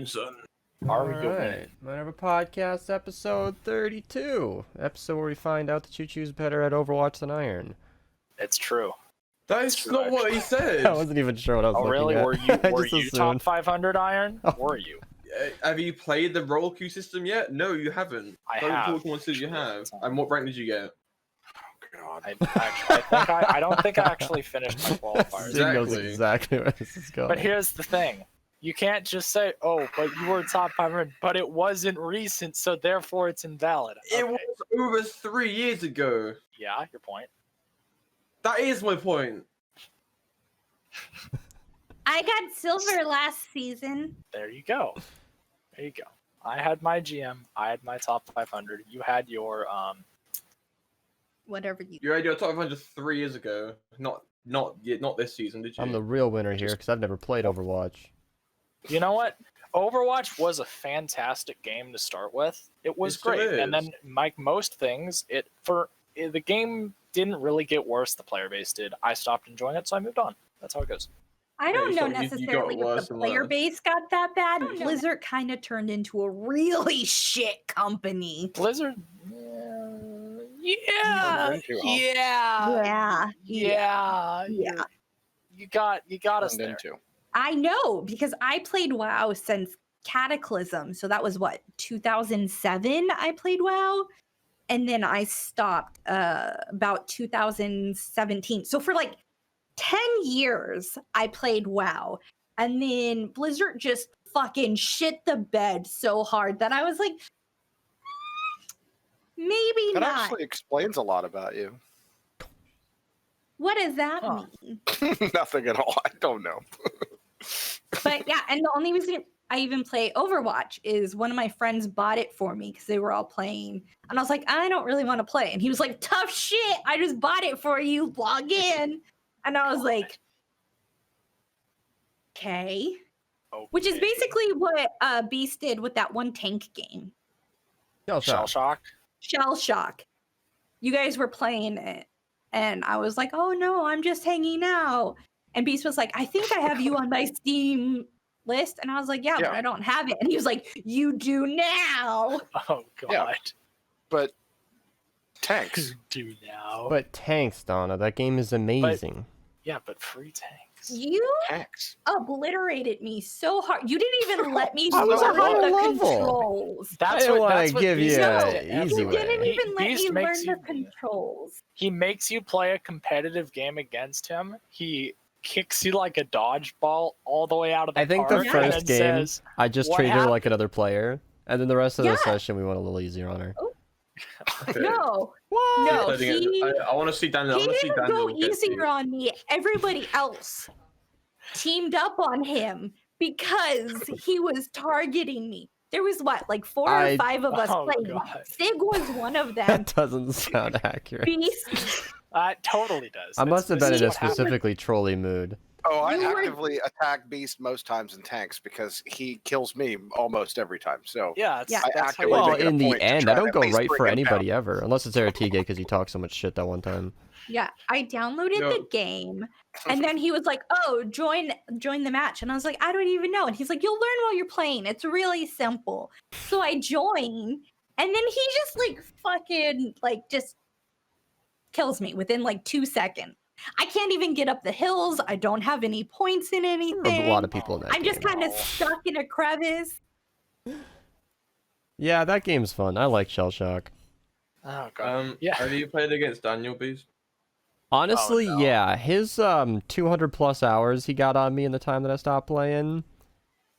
win, son. Are you Alright, Minerva Podcast episode 32. Episode where we find out that Choo-Choo's better at Overwatch than Iron. It's true. That's true, not what he I said. wasn't even sure what I was Oh, looking really? at. Were I you just top assumed. 500 Iron? Oh. Were you? Have you played the roll queue system yet? No, you haven't. I Don't have. talk once you have. And what rank did you get? Oh, God. I don't think I actually finished my qualifiers. Zing knows Exactly. exactly where this is going. But here's the thing. You can't just say, oh, but you were top 500, but it wasn't recent, so therefore it's invalid. It Okay. was over 3 years ago. Yeah, your point. That is my point. I got silver last season. There you go. There you go. I had my GM. I had my top 500. You had your Whatever you. You had your top 500 3 years ago. Not this season, did you? I'm the real winner here because I've never played Overwatch. You know what? Overwatch was a fantastic game to start with. It was It still great, and is. then like most things, the game didn't really get worse. The player base did. I stopped enjoying it, so I moved on. That's how it goes. I don't know you got necessarily if worse the and player worse. base got that bad. Blizzard kind of turned into a really shit company. Blizzard. Yeah. Yeah. You got us Turned there. into. I know because I played WoW since Cataclysm. So that was what, 2007 I played WoW. And then I stopped about 2017. So for like 10 years, I played WoW. And then Blizzard just fucking shit the bed so hard that I was like, maybe That not. actually explains a lot about you. What does that Huh. mean? Nothing at all. I don't know. But yeah, and the only reason I even play Overwatch is one of my friends bought it for me because they were all playing. And I was like, I don't really want to play. And he was like, tough shit. I just bought it for you. Log in. And I was like, okay. Which is Okay. basically what Beast did with that one tank game, Shell Shock. Shell Shock. You guys were playing it. And I was like, oh no, I'm just hanging out. And Beast was like, I think I have you on my Steam list. And I was like, yeah, but Yeah. I don't have it. And he was like, you do now. Oh god. Yeah. But tanks. Do now. But tanks, Donna, that game is amazing. Yeah, but free tanks. You Tanks. obliterated me so hard. You didn't even let me I was learn a higher the level. controls. I didn't wanna give you Beast a does to easy everyone. You way. didn't even let Beast me makes learn you- the controls. He makes you play a competitive game against him. He kicks you like a dodgeball all the way out of the I think park. the and first then game, says, I just "What treated her happened?" like another player. And then the rest of the Yeah. session, we went a little easier on her. Okay. No, What? no, I think he, I want to see Daniel. I he want to see didn't Daniel go get easier you. on me. Everybody else teamed up on him because he was targeting me. There was what, like 4 or 5 of us Oh, playing. God. Sig was one of them. That doesn't sound accurate. Beast, It totally does. I must have been in a This is what happened. specifically trolly mood. Oh, I You were- actively attack Beast most times in tanks because he kills me almost every time. So Yeah, Yeah. that's how actively you Well, make it a in the point to end, try I to don't at go least right bring for him anybody down. ever, unless it's Aratiga because you talk so much shit that one time. yeah, I downloaded No. the game, and then he was like, "Oh, join the match," and I was like, "I don't even know." And he's like, "You'll learn while you're playing. It's really simple." So I join, and then he just like fucking like just kills me within like 2 seconds. I can't even get up the hills. I don't have any points in There anything. are a lot of people in that I'm just game. kind of stuck in a crevice. Yeah, that game's fun. I like Shell Shock. Oh god. Yeah. Have you played against Daniel, Beast? Honestly, no. yeah, his 200 plus hours he got on me in the time that I stopped playing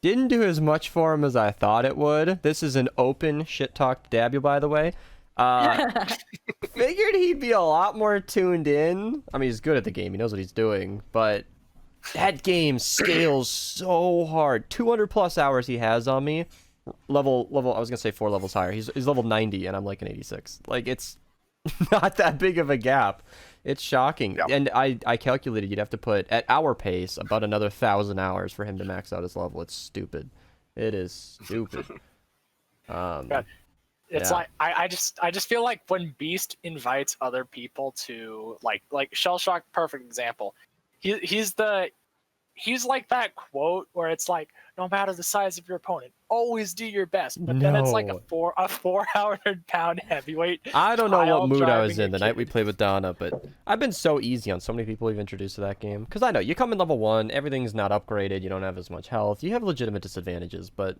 didn't do as much for him as I thought it would. This is an open shit talk to dab you, by the way. Figured he'd be a lot more tuned in. I mean, he's good at the game. He knows what he's doing, but that game scales so hard. 200 plus hours he has on me. Level. I was gonna say 4 levels higher. He's level 90, and I'm like an 86. Like it's not that big of a gap. It's shocking. Yeah. And I calculated you'd have to put at our pace about another 1,000 hours for him to max out his level. It's stupid. It is stupid. God. It's Yeah. like I just feel like when Beast invites other people to like Shell Shock, perfect example. He's like that quote where it's like, no matter the size of your opponent, always do your best. But then it's like a No. 400-pound heavyweight. I don't know what pile mood I was driving in a the night we kid. played with Donna, but I've been so easy on so many people we've introduced to that game. Because I know, you come in level 1, everything's not upgraded, you don't have as much health, you have legitimate disadvantages, but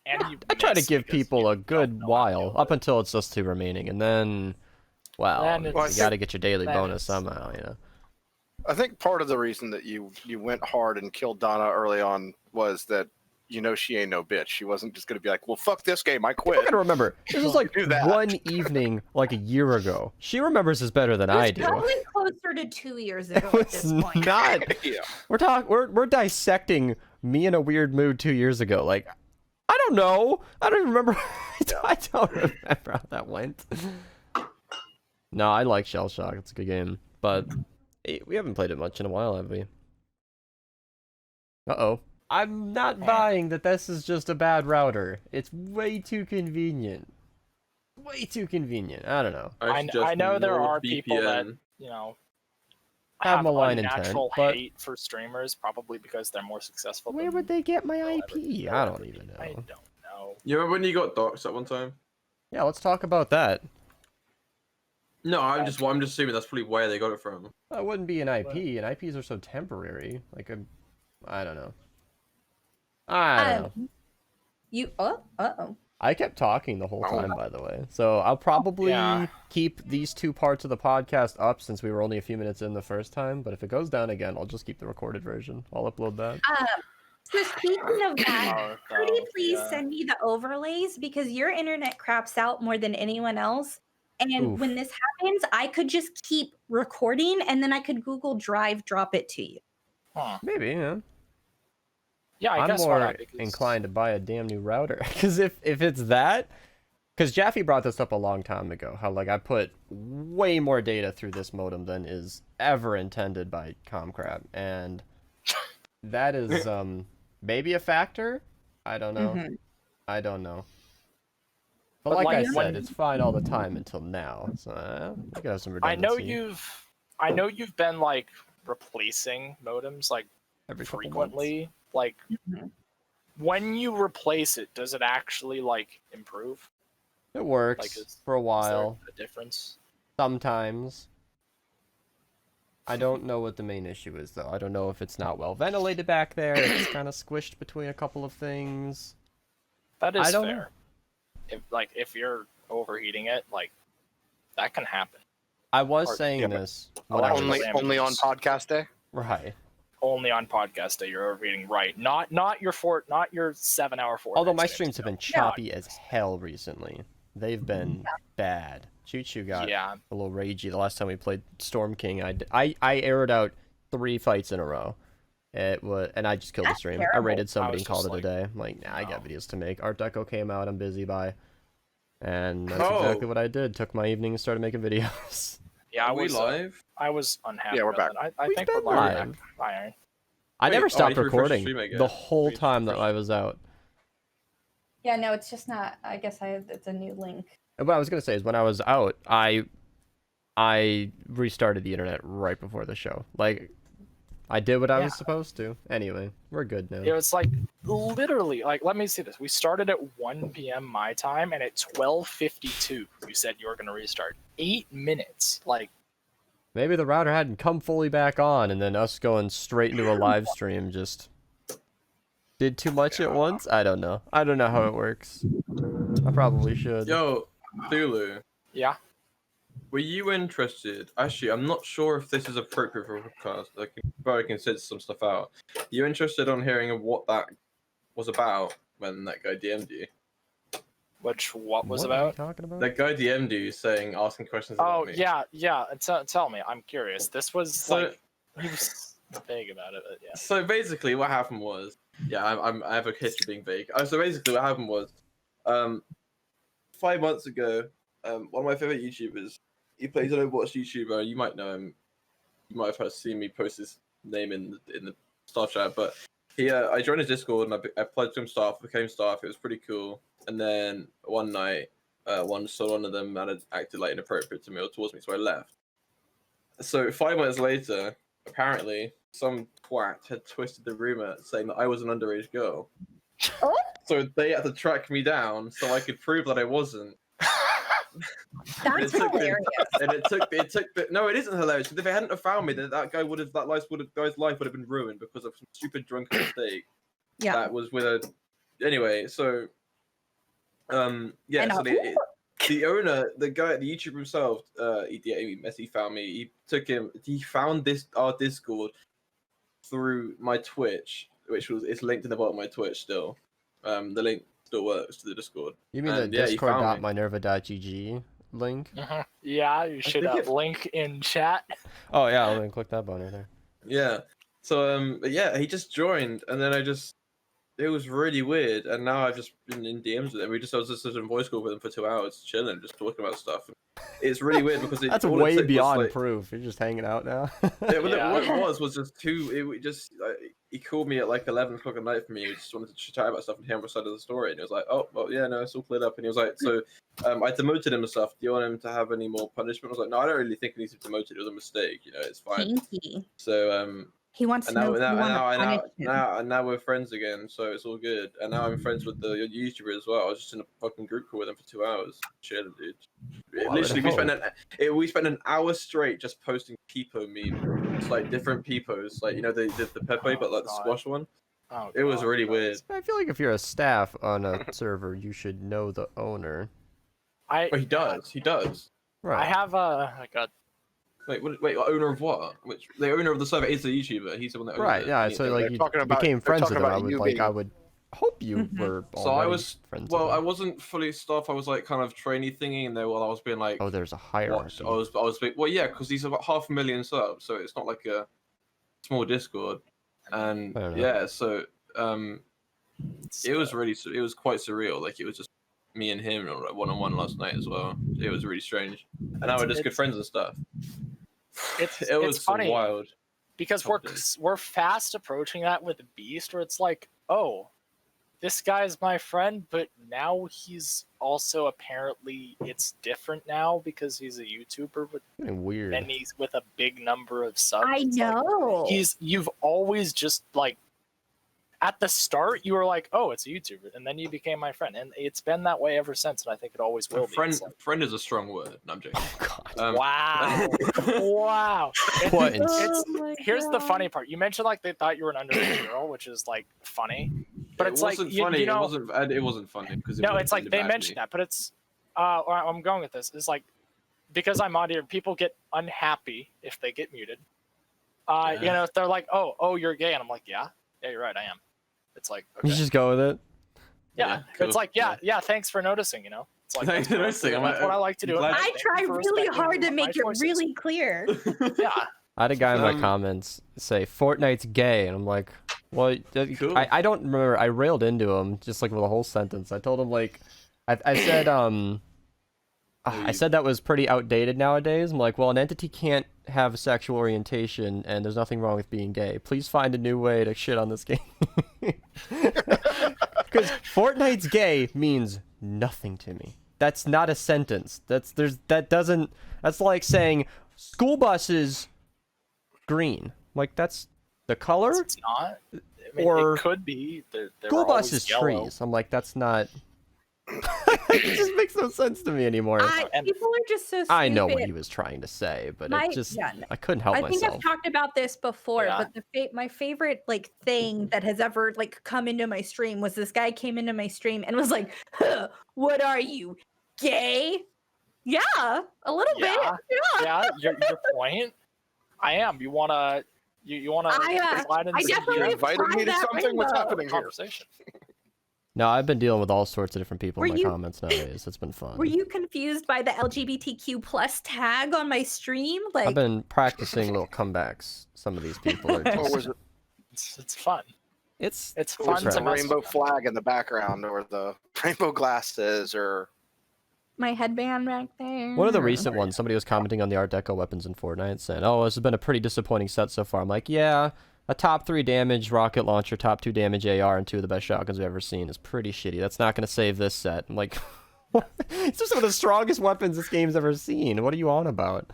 And you I try to miss give because people you a don't good know how to while, do up it. until it's just 2 remaining, and then, well, Then you it's- gotta get your daily then bonus it's- somehow, you know? I think part of the reason that you went hard and killed Donna early on was that she ain't no bitch. She wasn't just gonna be like, well, fuck this game, I You quit. gotta remember, this is like Do that. one evening, like a year ago. She remembers this better than I It's do. probably closer to 2 years ago at It's this point. not. Yeah. We're dissecting me in a weird mood 2 years ago. Like, I don't know. I don't even remember. I don't remember how that went. No, I like Shell Shock. It's a good game, but we haven't played it much in a while, have we? Uh-oh. I'm not buying that this is just a bad router. It's way too convenient. Way too convenient. I don't know. I know there are people that, VPN. you know, Have have malign intent, unnatural but hate for streamers, probably because they're more successful. where than would they get my they'll ever- IP? they'll I ever don't be. even I know. don't know. You remember when you got doxxed at one time? Yeah, let's talk about that. No, I'm just assuming that's probably where they got it from. That wouldn't be an IP, and IPs are so temporary. Like, I don't know. I don't know. Uh-oh. I kept talking the whole time, by the way. So I'll probably Yeah. keep these 2 parts of the podcast up since we were only a few minutes in the first time. But if it goes down again, I'll just keep the recorded version. I'll upload that. So speaking of that, could you please yeah. send me the overlays? Because your internet craps out more than anyone else. And Oof. when this happens, I could just keep recording and then I could Google Drive drop it to you. Huh. Maybe, yeah. Yeah, I I'm guess more why not, because- inclined to buy a damn new router. Because if it's that... Because Jaffe brought this up a long time ago. How, like, I put way more data through this modem than is ever intended by Comcrab. And that is, maybe a factor? I don't know. Mhm. I don't know. But, But, like I like, said, when- it's fine all the time until now. So, you could have some redundancy. I know you've been like replacing modems like Every couple months. frequently. Like Mhm. when you replace it, does it actually like improve? It works Like, is for a Is there while. a difference? Sometimes. I don't know what the main issue is, though. I don't know if it's not well ventilated back there. If it's kind of squished between a couple of things. That I is don't know. fair. If you're overheating it, like that can happen. I was Or- saying yeah, but this when I was Only on podcast day. right. Only on podcast day you're overheating, right? Not your 7-hour Fortnite. Although my streams, streams have been no. choppy as hell recently. They've been bad. Choo Choo got Yeah, a little ragey the last time we played Storm King. I aired out 3 fights in a row. It was, and I just killed the That's stream. I terrible. raided I somebody was and called just it a day. I'm like, nah, I got no. videos to make. Art Deco came out. I'm busy. Bye. And that's Oh. exactly what I did. Took my evening and started making videos. yeah. Are we live? I was unhappy. Yeah, we're about that. I We've think we're been live. live. Iron. I Wait, never I stopped need to refresh the recording stream again. the whole Wait, time that refresh. I was out. Yeah, no, it's just not. I guess it's a new link. And what I was gonna say is when I was out, I restarted the internet right before the show. Like, I did what I was supposed to. Anyway, we're good now. It was like literally like let me see this. We started at 1 p.m. my time, and at 12:52 you said you were gonna restart. 8 minutes. Like Maybe the router hadn't come fully back on, and then us going straight into a live stream just did too much at once. I don't know. I don't know how it works. I probably should. Yo, Thulu, yeah. were you interested? Actually, I'm not sure if this is appropriate for a podcast. I can probably consider some stuff out. You interested on hearing of what that was about when that guy DM'd you? What was What are you about? talking about? That guy DM'd you saying, asking questions about Oh me. yeah. Tell me. I'm curious. This was So- like he was vague about it, but yeah. So basically, what happened was, I have a history of being vague. So basically, what happened was, 5 months ago, one of my favorite YouTubers, he plays an Overwatch YouTuber. You might know him. You might have seen me post his name in the staff chat. But I joined his Discord and I applied to him staff, became staff. It was pretty cool. And then one night, one of them had acted like inappropriate to me or towards me, so I left. So 5 months later, apparently some twat had twisted the rumor saying that I was an underage girl. Oh. So they had to track me down so I could prove that I wasn't. That's hilarious. And it took. No, it isn't hilarious. If they hadn't have found me, then that guy's life would have been ruined because of some stupid drunken mistake. Yeah. That was with a. Anyway, so. Yeah. So the owner, the guy, the YouTuber himself, he found me. He found our Discord through my Twitch, it's linked in the bottom of my Twitch still. The link still works to the Discord. You mean the discord.minerva.gg link? Yeah, you should link in chat. Oh yeah, I'll click that button right there. Yeah. So but yeah, he just joined, and then it was really weird, and now I've just been in DMs with him. I was just in voice call with him for 2 hours, chilling, just talking about stuff. It's really weird because that's way beyond proof. You're just hanging out now. Yeah, what it was just he called me at like 11 o'clock at night for me. He just wanted to chat about stuff and hear my side of the story. And he was like, "Oh, well, yeah, no, it's all cleared up." And he was like, "So, I demoted him and stuff. Do you want him to have any more punishment?" I was like, "No, I don't really think he needs to be demoted. It was a mistake. You know, it's fine." Pinky. So he wants to know if you want to punish him. now we're friends again, so it's all good. And now I'm friends with the YouTuber as well. I was just in a fucking group call with him for 2 hours, chilling, dude. Literally, we spent an hour straight just posting Peepo memes. It's like different Peepos, like the Pepe, but like the squash one. Oh, it was really weird. I feel like if you're a staff on a server, you should know the owner. But he does. Right. I have like a. Wait, owner of what? The owner of the server is the YouTuber. He's the one that owns right, it. yeah. So like you became friends with him. I would hope you were. So I was friends. Well, I wasn't fully staff. I was like kind of trainee thingy, and I was being like, oh, there's a hierarchy. I was well, yeah, because he's about 500,000 subs, so it's not like a small Discord, and yeah, so it was quite surreal. Like it was just me and him one-on-one last night as well. It was really strange, and now we're just good friends and stuff. It was funny wild because we're fast approaching that with Beast, where it's like, oh, this guy's my friend, but now he's also apparently it's different now because he's a YouTuber weird, and he's with a big number of subs. I know. Like, you've always just like at the start you were like, oh, it's a YouTuber, and then you became my friend, and it's been that way ever since, and I think it always will be. Friend is a strong word. No, I'm joking. Oh, God. Wow. Wow. Here's the funny part. You mentioned like they thought you were an underage girl, which is like funny. But it's like funny. You know, it wasn't funny because it's like they mentioned that, but it's I'm going with this. It's like because I'm on here, people get unhappy if they get muted. You know, if they're like, oh, you're gay, and I'm like, yeah, you're right, I am. It's like, okay. You just go with it. Yeah, cool. It's like, yeah, thanks for noticing. You know, it's like Thanks for noticing. That's what I like to do. I try really hard to make it really clear. Yeah. I had a guy in my comments say Fortnite's gay, and I'm like, well, cool. I don't remember. I railed into him just like with a whole sentence. I told him like, I said I said that was pretty outdated nowadays. I'm like, well, an entity can't have a sexual orientation, and there's nothing wrong with being gay. Please find a new way to shit on this game. Because Fortnite's gay means nothing to me. That's not a sentence. That's like saying school bus is green. Like that's the color. It's not. I mean, or it could be. School bus is trees. I'm like, that's not. It just makes no sense to me anymore. People are just so stupid. I know what he was trying to say, but I couldn't help myself. I think I've talked about this before, but my favorite like thing that has ever like come into my stream was this guy came into my stream and was like, huh, "What are you, gay?" Yeah, a little bit. Yeah, your point. I am. You wanna? You wanna? I definitely invited me to something. What's happening here? Conversation. No, I've been dealing with all sorts of different people in my comments nowadays. It's been fun. Were you confused by the LGBTQ plus tag on my stream? Like, I've been practicing little comebacks. Some of these people are just... It's fun. It's fun to the rainbow flag in the background, or the rainbow glasses, or my headband back there. One of the recent ones, somebody was commenting on the Art Deco weapons in Fortnite, saying, "Oh, this has been a pretty disappointing set so far." I'm like, yeah. A top 3 damage rocket launcher, top 2 damage AR, and 2 of the best shotguns we've ever seen is pretty shitty. That's not going to save this set. I'm like, it's just some of the strongest weapons this game's ever seen. What are you on about?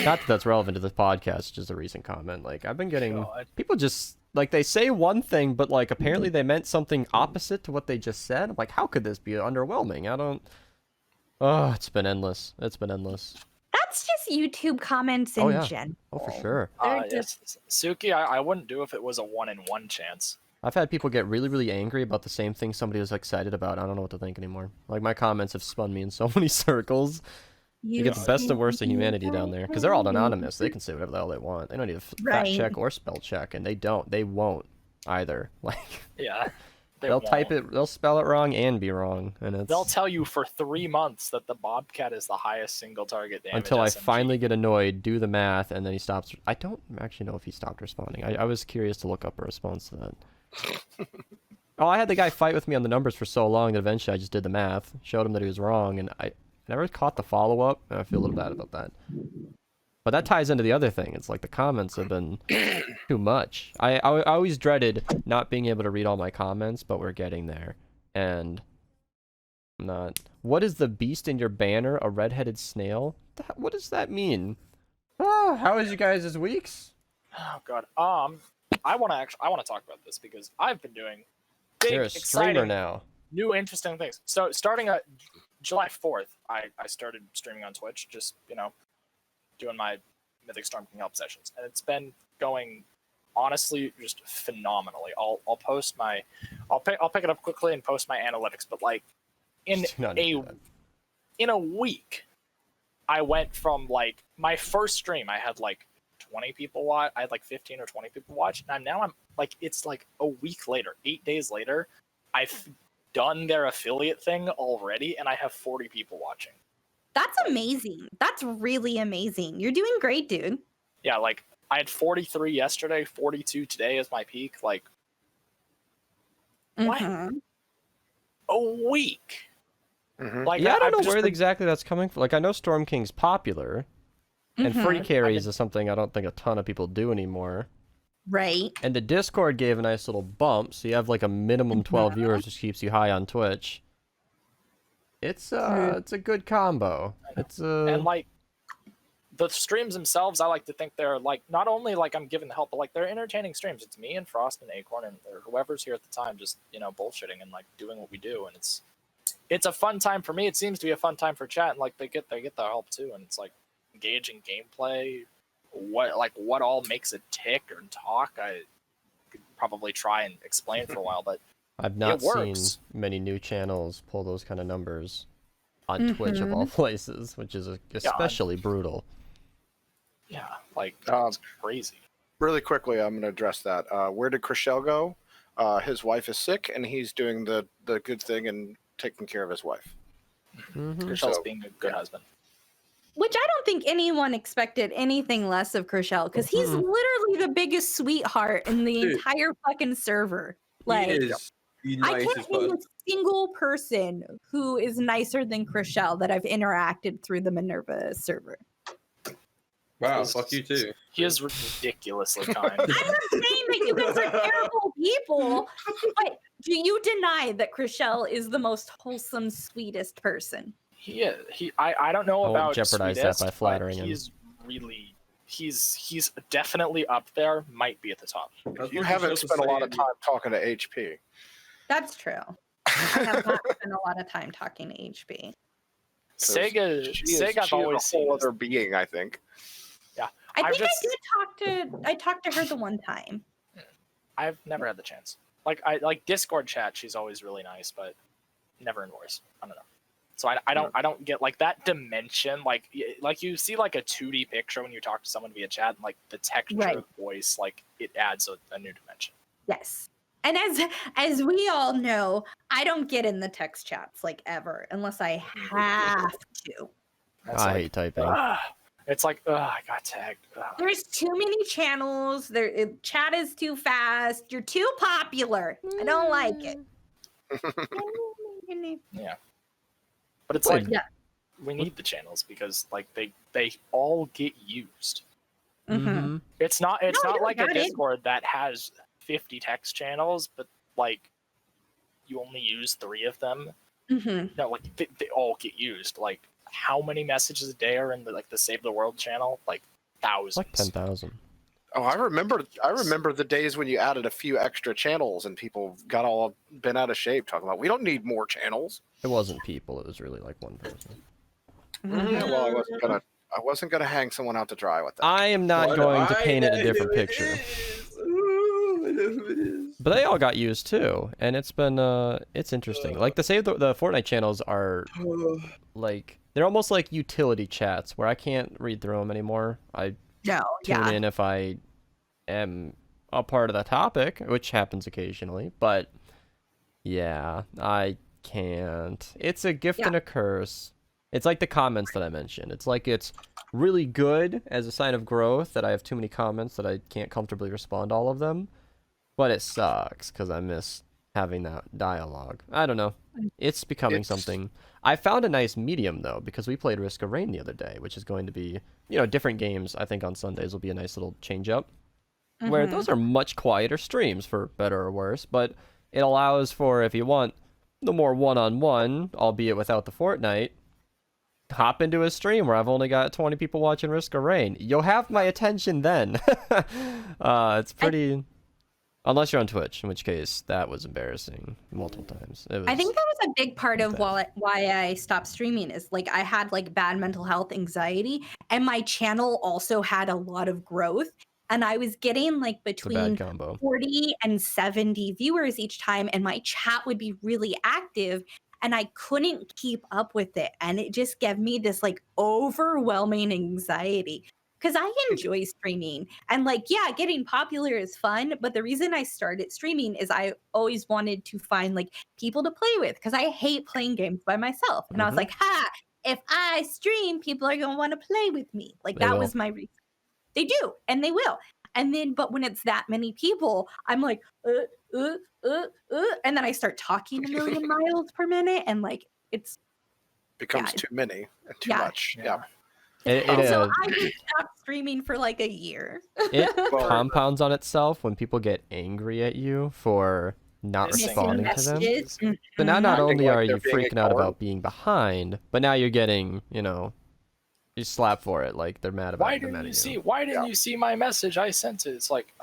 Not that that's relevant to this podcast, just a recent comment. Like, I've been getting God. people just like they say one thing, but like apparently they meant something opposite to what they just said. I'm like, how could this be underwhelming? I don't. Oh, it's been endless. It's been endless. That's just YouTube comments in Oh, yeah. general. Oh, for sure. They're Yes. Suki, I wouldn't do if it was a 1 in 1 chance. I've had people get really, really angry about the same thing somebody was excited about. I don't know what to think anymore. Like, my comments have spun me in so many circles. You get the best and worst of humanity down there. Because they're all anonymous. They can say whatever the hell they want. They don't need a fact Right. check or spell check. And they don't. They won't either. Like, Yeah. they'll type won't. it, they'll spell it wrong and be wrong. And it's They'll tell you for 3 months that the Bobcat is the highest single target damage. until I SMG. finally get annoyed, do the math, and then he stops. I don't actually know if he stopped responding. I was curious to look up a response to that. Oh, I had the guy fight with me on the numbers for so long that eventually I just did the math, showed him that he was wrong, and I never caught the follow-up, and I feel a little bad about that. But that ties into the other thing. It's like the comments have been too much. I always dreaded not being able to read all my comments, but we're getting there. And I'm not... What is the beast in your banner? A red-headed snail? What does that mean? Oh, how is you guys' weeks? Oh god. I want to talk about this because I've been doing big, You're a streamer exciting, now. new, interesting things. So starting at July 4th, I started streaming on Twitch, just doing my Mythic Storm King help sessions, and it's been going honestly just phenomenally. I'll post my, I'll pick it up quickly and post my analytics, but like in a week, I went from like my first stream, I had like 20 people watch. I had like 15 or 20 people watch, and now I'm like, it's like a week later, 8 days later, I've done their affiliate thing already, and I have 40 people watching. That's amazing. That's really amazing. You're doing great, dude. Yeah, like I had 43 yesterday, 42 today is my peak. Like, what? Mhm. A week. Like, Yeah, I don't I've know just where been- exactly that's coming from. Like, I know Storm King's popular, and free Mhm. carries is something I don't think a ton of people do anymore. Right. And the Discord gave a nice little bump, so you have like a minimum 12 viewers, which keeps you high on Twitch. It's it's a good combo. It's and like the streams themselves, I like to think they're like not only like I'm giving the help, but like they're entertaining streams. It's me and Frost and Acorn and or whoever's here at the time, just bullshitting and like doing what we do, and it's a fun time for me. It seems to be a fun time for chat, and like they get their help too, and it's like engaging gameplay. What all makes it tick or talk? I could probably try and explain for a while, but I've not it seen works. many new channels pull those kind of numbers on Twitch of all places, which is especially brutal. yeah, like Um, it's crazy. Really quickly, I'm going to address that. Where did Chriselle go? His wife is sick, and he's doing the good thing and taking care of his wife. Chriselle's so- being a good husband. Which I don't think anyone expected anything less of Chriselle, because he's literally the biggest sweetheart in the Dude. entire fucking server. Like, He is the I nicest can't name person. a single person who is nicer than Chriselle that I've interacted through the Minerva server. Wow, fuck you too. He is ridiculously kind. I'm not saying that you guys are terrible people, but do you deny that Chriselle is the most wholesome, sweetest person? I don't know I won't about jeopardize that sweetest, by but flattering him. he's really he's definitely up there, might be at the top. You haven't spent a lot of time talking to HP. That's true. I have not spent a lot of time talking to HB. Sega She is I've always a seen whole as- other being, I think. I I've think just- I talked to her the one time. I've never had the chance. Like Discord chat, she's always really nice, but never in voice. I don't know. So I don't get like that dimension. Like you see like a 2D picture when you talk to someone via chat, and like the texture Right. of voice, like it adds a new dimension. Yes. And as we all know, I don't get in the text chats like ever unless I have to. It's I like, hate typing. it's like I got tagged. There's too many channels. Chat is too fast. You're too popular. I don't like it. Yeah. But it's Well, like yeah. we need the channels because like they all get used. Mhm. It's not No, like a got it. Discord that has 50 text channels, but like you only use 3 of them. Mhm. No, like they all get used. Like how many messages a day are in the Save the World channel? Like thousands. Like 10,000. Oh, I remember the days when you added a few extra channels and people got all bent out of shape talking about we don't need more channels. It wasn't people. It was really like one person. Yeah, well, I wasn't gonna hang someone out to dry with that. I am not going to paint it a different picture. But they all got used too, and it's been it's interesting. Like the Fortnite channels are like they're almost like utility chats where I can't read through them anymore. I tune in if I am a part of the topic, which happens occasionally, but yeah, I can't. It's a gift and a curse. It's like the comments that I mentioned. It's like it's really good as a sign of growth that I have too many comments that I can't comfortably respond to all of them, but it sucks because I miss having that dialogue. I don't know. It's becoming something. I found a nice medium though, because we played Risk of Rain the other day, which is going to be, different games. I think on Sundays will be a nice little change up, where those are much quieter streams for better or worse, but it allows for, if you want the more one-on-one, albeit without the Fortnite, hop into a stream where I've only got 20 people watching Risk of Rain. You'll have my attention then. It's pretty... Unless you're on Twitch, in which case that was embarrassing multiple times. I think that was a big part of why I stopped streaming is like I had like bad mental health anxiety and my channel also had a lot of growth and I was getting like between 40 and 70 viewers each time and my chat would be really active and I couldn't keep up with it and it just gave me this like overwhelming anxiety. Because I enjoy streaming and like, yeah, getting popular is fun. But the reason I started streaming is I always wanted to find like people to play with because I hate playing games by myself. And I was like, if I stream, people are going to want to play with me. Like that was my reason. They do. And they will. And then, but when it's that many people, I'm like, and then I start talking a million miles per minute. And like, it's becomes too many and too much. Yeah. So I just stopped streaming for like a year. It compounds on itself when people get angry at you for not responding to them. So now not only are you freaking out about being behind, but now you're getting, you slap for it. Like they're mad about Why didn't you see my message? I sent it. It's like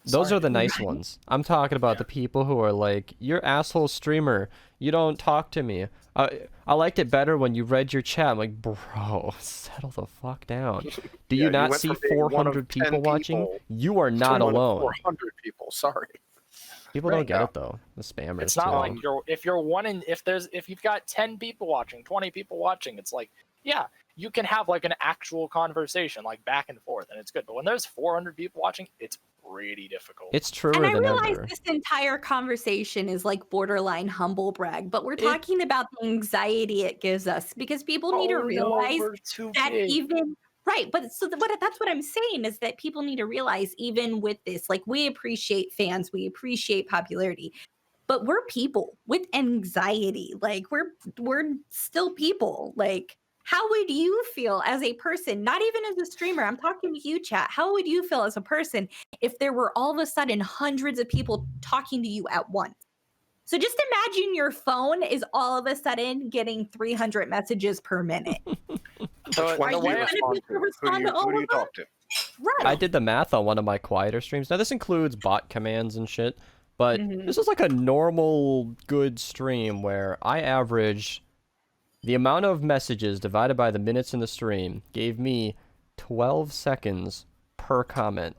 those are the nice ones. I'm talking about the people who are like, you're asshole streamer. You don't talk to me. I liked it better when you read your chat. I'm like, bro, settle the fuck down. Do you not see 400 people watching? You are not alone. 400 people, sorry. People don't get it though. The spammers. It's not like if you've got 10 people watching, 20 people watching, it's like, yeah, you can have like an actual conversation, like back and forth, and it's good. But when there's 400 people watching, it's pretty difficult. It's truer than ever. And I realize this entire conversation is like borderline humble brag, but we're talking about the anxiety it gives us because people need to realize that even right. But that's what I'm saying is that people need to realize even with this, like we appreciate fans, we appreciate popularity, but we're people with anxiety. Like we're still people. Like, how would you feel as a person, not even as a streamer? I'm talking to you, chat. How would you feel as a person if there were all of a sudden hundreds of people talking to you at once? So just imagine your phone is all of a sudden getting 300 messages per minute. So are you going to respond to all of them? Right. I did the math on one of my quieter streams. Now this includes bot commands and shit, but this is like a normal good stream where I averaged the amount of messages divided by the minutes in the stream gave me 12 seconds per comment.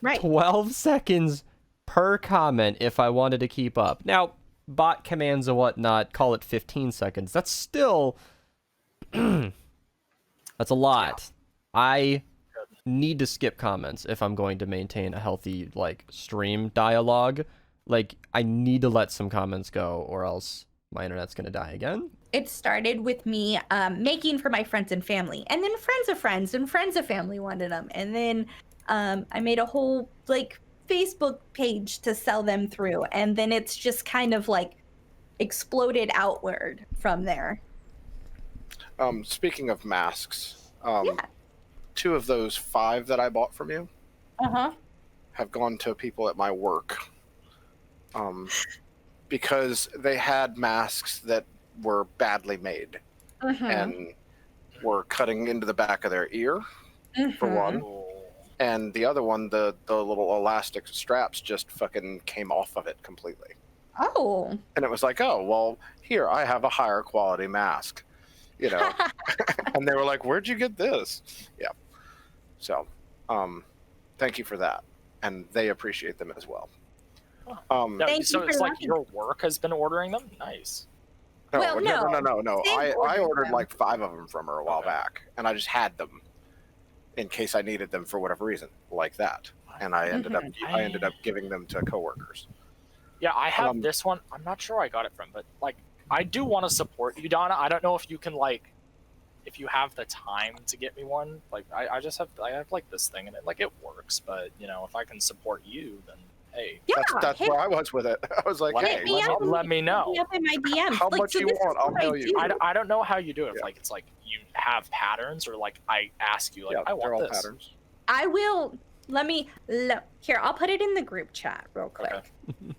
Right. 12 seconds per comment if I wanted to keep up. Now, bot commands and whatnot, call it 15 seconds. That's still... that's a lot. Yeah. I need to skip comments if I'm going to maintain a healthy, like, stream dialogue. Like, I need to let some comments go or else my internet's gonna die again. It started with me making for my friends and family, and then friends of friends and friends of family wanted them, and then I made a whole like Facebook page to sell them through, and then it's just kind of like exploded outward from there. Speaking of masks, 2 of those 5 that I bought from you have gone to people at my work. Because they had masks that were badly made and were cutting into the back of their ear for one. Oh. And the other one, the little elastic straps just fucking came off of it completely. Oh. And it was like, oh, well, here, I have a higher quality mask, you know. And they were like, where'd you get this? Yeah. So, thank you for that. And they appreciate them as well. Yeah, Thank so you it's for like letting- your work has been ordering them? Nice. No, Well, no. They I ordered ordered them. like 5 of them from her a while Okay. back, and I just had them in case I needed them for whatever reason, like that. And I ended up giving them to coworkers. Yeah, I have Um, this one. I'm not sure where I got it from, but like I do want to support you, Donna. I don't know if you can like if you have the time to get me one. Like I have like this thing and it works, but you know, if I can support you, then hey. Yeah. That's hit, where I was with it. I was like, Let hey, me up. let me know. hit me up in my DMs. How Like, much so you this is want, I'll what tell I you. do. I don't know how you do it. If Yeah. like it's like you have patterns or like I ask you like yeah, I they're want all this. patterns. I will. Let me. Here, I'll put it in the group chat real quick. Okay.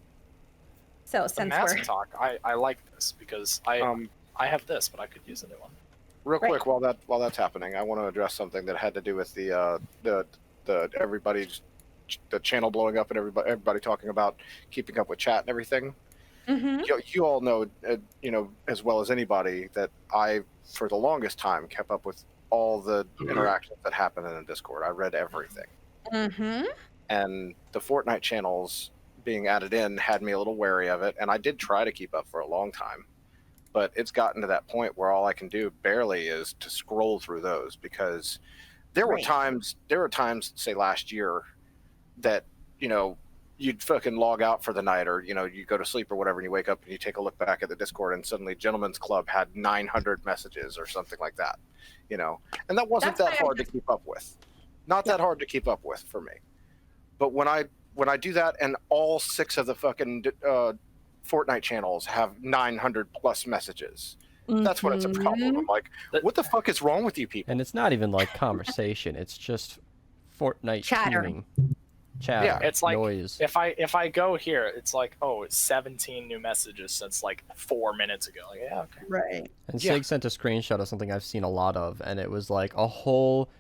So The since mask we're talk, I like this because I have this, but I could use a new one. Real Right. quick, while that's happening, I want to address something that had to do with the everybody's the channel blowing up and everybody talking about keeping up with chat and everything. Mhm. You all know, you know, as well as anybody that I, for the longest time, kept up with all the interactions that happen in the Discord. I read everything, Mhm. and the Fortnite channels being added in had me a little wary of it, and I did try to keep up for a long time. But it's gotten to that point where all I can do barely is to scroll through those, because there were Right. times, say last year, that, you know, you'd fucking log out for the night, or, you know, you go to sleep or whatever, and you wake up and you take a look back at the Discord, and suddenly Gentlemen's Club had 900 messages or something like that, you know, and that wasn't That's that why I hard to keep up with, not that hard to keep up with for me. But when I do that, and all 6 of the fucking Fortnite channels have 900 plus messages, that's when it's a problem. I'm like, what the fuck is wrong with you people? And it's not even like conversation. It's just Fortnite Chatter. tuning. Chatter. Yeah, It's like noise. if I go here, it's like, oh, it's 17 new messages since like 4 minutes ago. Like, yeah, okay. Right. And Yeah. Sig sent a screenshot of something I've seen a lot of, and it was like a whole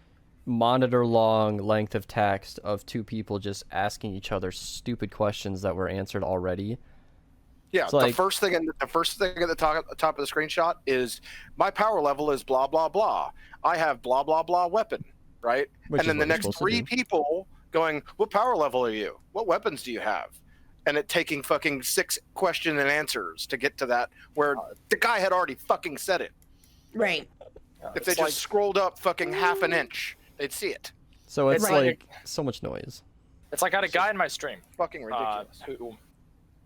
monitor-long length of text of 2 people just asking each other stupid questions that were answered already. Yeah, It's the like- first thing at the top of the screenshot is my power level is blah blah blah. I have blah blah blah weapon, right? Which And is then the what you're next supposed to 3 do. people going, "What power level are you? What weapons do you have?" And it taking fucking 6 question and answers to get to that, where the guy had already fucking said it. Right. Yeah, If they it's just scrolled up fucking half an inch, they'd see it. So it's It's like so much noise. it's like I had a guy in my stream Fucking ridiculous. who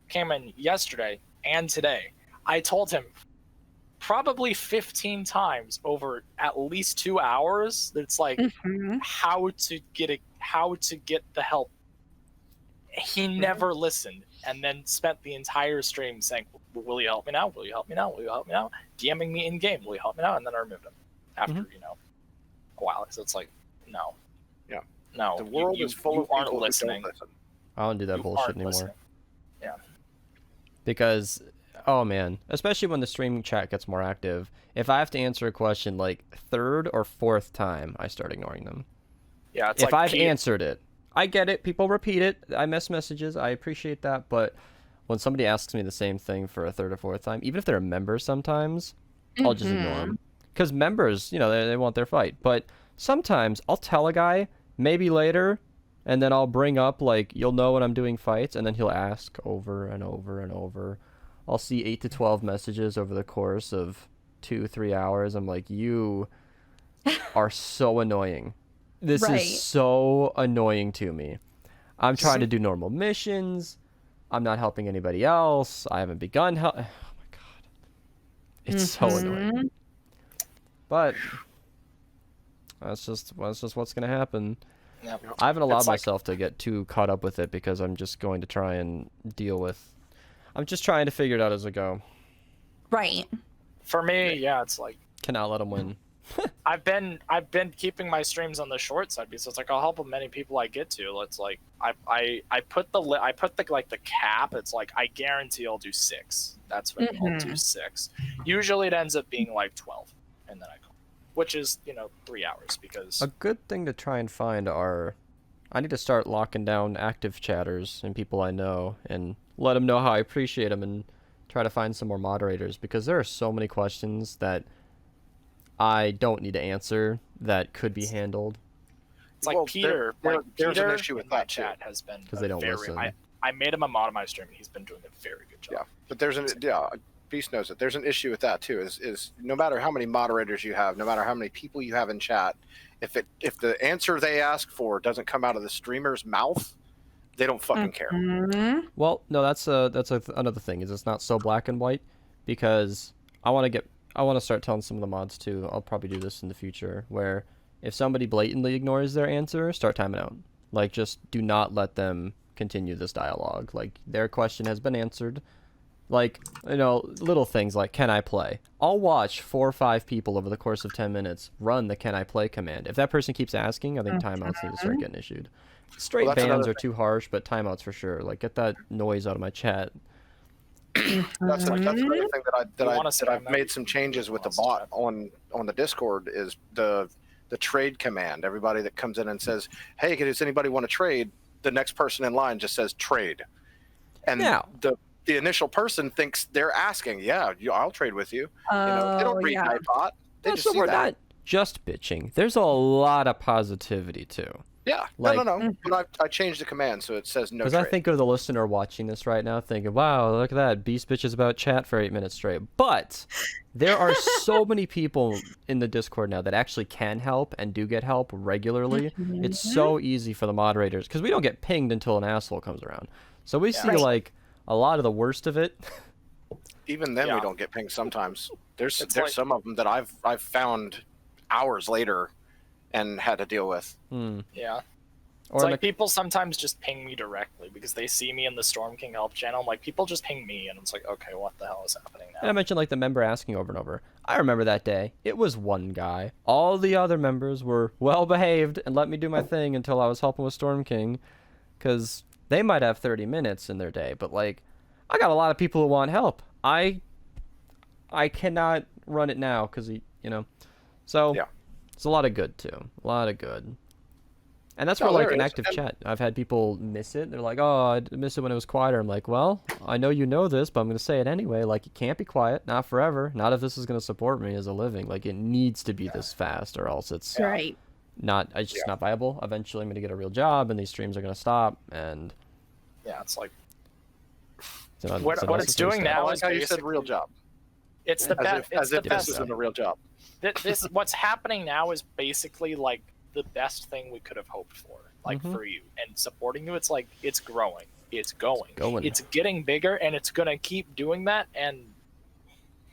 came in yesterday and today. I told him probably 15 times over at least 2 hours that it's like Mhm. how to get the help. He never listened, and then spent the entire stream saying, "Will you help me now? Will you help me now? Will you help me now?" DMing me in game, "Will you help me now?" And then I removed him after you know a while. So it's like, no, Yeah. no, The world you is full you of aren't people who listening. don't listen. I don't do that You bullshit aren't anymore. listening. Because, oh man, especially when the stream chat gets more active, if I have to answer a question like 3rd or 4th time, I start ignoring them. Yeah, it's If like I've answered it, I get it. People repeat it. I miss messages. I appreciate that. But when somebody asks me the same thing for a 3rd or 4th time, even if they're a member sometimes, I'll just ignore them. Because members, you know, they want their fight. But sometimes I'll tell a guy, maybe later, and then I'll bring up, like, you'll know when I'm doing fights, and then he'll ask over and over and over. I'll see 8 to 12 messages over the course of 2-3 hours. I'm like, you are so annoying. This Right. is so annoying to me. I'm trying to do normal missions. I'm not helping anybody else. I haven't begun help. Oh my god. It's so annoying. But that's just what's gonna happen. Yeah. I haven't allowed It's like- myself to get too caught up with it because I'm just going to try and deal with. I'm just trying to figure it out as I go. Right. For me, yeah, it's like Cannot let them win. I've been keeping my streams on the short side because it's like I'll help as many people I get to. It's like I put the like the cap. It's like I guarantee I'll do 6. That's what I'll do 6. Usually it ends up being like 12, and then I call. which is 3 hours because A good thing to try and find are, I need to start locking down active chatters and people I know and let them know how I appreciate them and try to find some more moderators, because there are so many questions that I don't need to answer that could be handled. it's like Well, Peter. there's an Peter issue with in my that, too. chat has been 'Cause they don't very, listen. I made him a mod on my stream, and he's been doing a very good job. Yeah, but Beast knows it. There's an issue with that too. Is no matter how many moderators you have, no matter how many people you have in chat, if the answer they ask for doesn't come out of the streamer's mouth, they don't fucking care. Mhm. Well, no, that's another thing, is it's not so black and white, because I want to start telling some of the mods too. I'll probably do this in the future, where if somebody blatantly ignores their answer, start timing out. Like, just do not let them continue this dialogue. Like, their question has been answered. Like, little things like, can I play? I'll watch 4 or 5 people over the course of 10 minutes run the can I play command. If that person keeps asking, I think timeouts need to start getting issued. Straight Well, that's bans another are too harsh, but timeouts for sure. Like, get that noise out of my chat. That's another thing that I've that made some changes with the bot on the Discord is the trade command. Everybody that comes in and says, "Hey, does anybody want to trade?" The next person in line just says trade, and Now- the initial person thinks they're asking, "Yeah, I'll trade with you." They don't read yeah. my bot. They just So see we're that. not just bitching. There's a lot of positivity too. Yeah, Like- no. But I changed the command so it says no Because trade. I think of the listener watching this right now thinking, wow, look at that. Beast bitches about chat for 8 minutes straight. But there are so many people in the Discord now that actually can help and do get help regularly. It's so easy for the moderators, because we don't get pinged until an asshole comes around. So we see, Right. like, a lot of the worst of it. Even then, Yeah. we don't get pinged sometimes. There's It's there's like- some of them that I've found hours later and had to deal with. Yeah. Or It's in like the- people sometimes just ping me directly because they see me in the Storm King help channel. I'm like, people just ping me, and it's like, okay, what the hell is happening And I now? mentioned, like, the member asking over and over. I remember that day. It was one guy. All the other members were well behaved and let me do my thing until I was helping with Storm King, because they might have 30 minutes in their day, but, like, I got a lot of people who want help. I cannot run it now because so Yeah. it's a lot of good too. A lot of good. And that's No, where, like, there an is. active chat, I've had people miss it. They're like, oh, I missed it when it was quieter. I'm like, well, I know you know this, but I'm going to say it anyway. Like, it can't be quiet, not forever, not if this is going to support me as a living. Like, it needs to be this fast, or else it's Right. it's just not viable. Eventually I'm going to get a real job and these streams are going to stop, and Yeah, it's like it's an What it's unnecessary doing step. I now like is how you said basically- real job. it's the best. It's As the if this best. isn't a real job. This what's happening now is basically like the best thing we could have hoped for, like Mhm. for you and supporting you. It's like it's growing, it's going, Going. it's getting bigger, and it's gonna keep doing that. And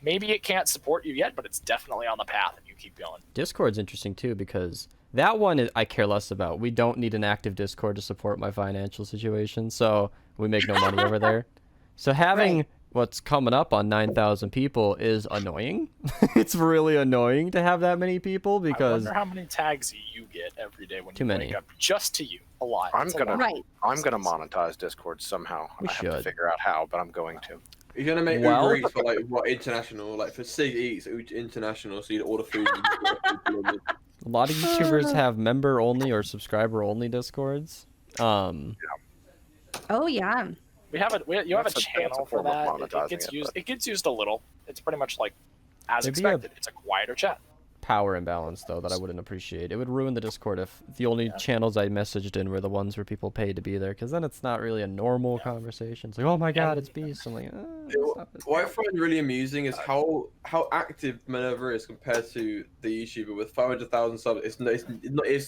maybe it can't support you yet, but it's definitely on the path, and you keep going. Discord's interesting too, because that one I care less about. We don't need an active Discord to support my financial situation, so we make no money over there. So having what's coming up on 9,000 people is annoying. It's really annoying to have that many people, I because wonder how many tags you get every day when Too you many. wake up. Just to you, a lot. I'm It's a gonna- lot. Right. I'm going to monetize Discord somehow. We I have to should. figure out how, but I'm going to. You're gonna make Well- Uber Eats for like what international, like for Sig Eats international, so you order food. And you get people on the- a lot of YouTubers have member only or subscriber only Discords. Oh yeah. You have a That's a channel for form of that. monetizing It gets it, used. but- It gets used a little. It's pretty much like as It'd be a- expected. It's a quieter chat. Power imbalance, though, that I wouldn't appreciate. It would ruin the Discord if the only channels I messaged in were the ones where people paid to be there, because then it's not really a normal conversation. It's like, oh my god, it's Beast. I'm like, stop it. What I find really amusing is how active Minerva is compared to the YouTuber with 500,000 subs. It's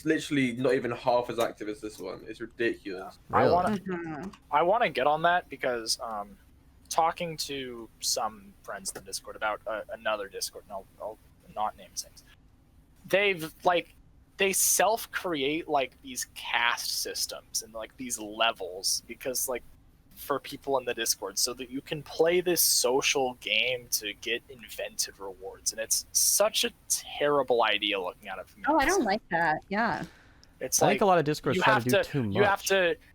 literally not even half as active as this one. It's ridiculous. Really? I want to get on that because talking to some friends in the Discord about another Discord, and I'll not name names. They self-create like these caste systems and like these levels because like for people in the Discord so that you can play this social game to get invented rewards, and it's such a terrible idea looking at it from the Oh, I don't outside. like that. Yeah. It's I like think a lot of Discords you try have to do to too much.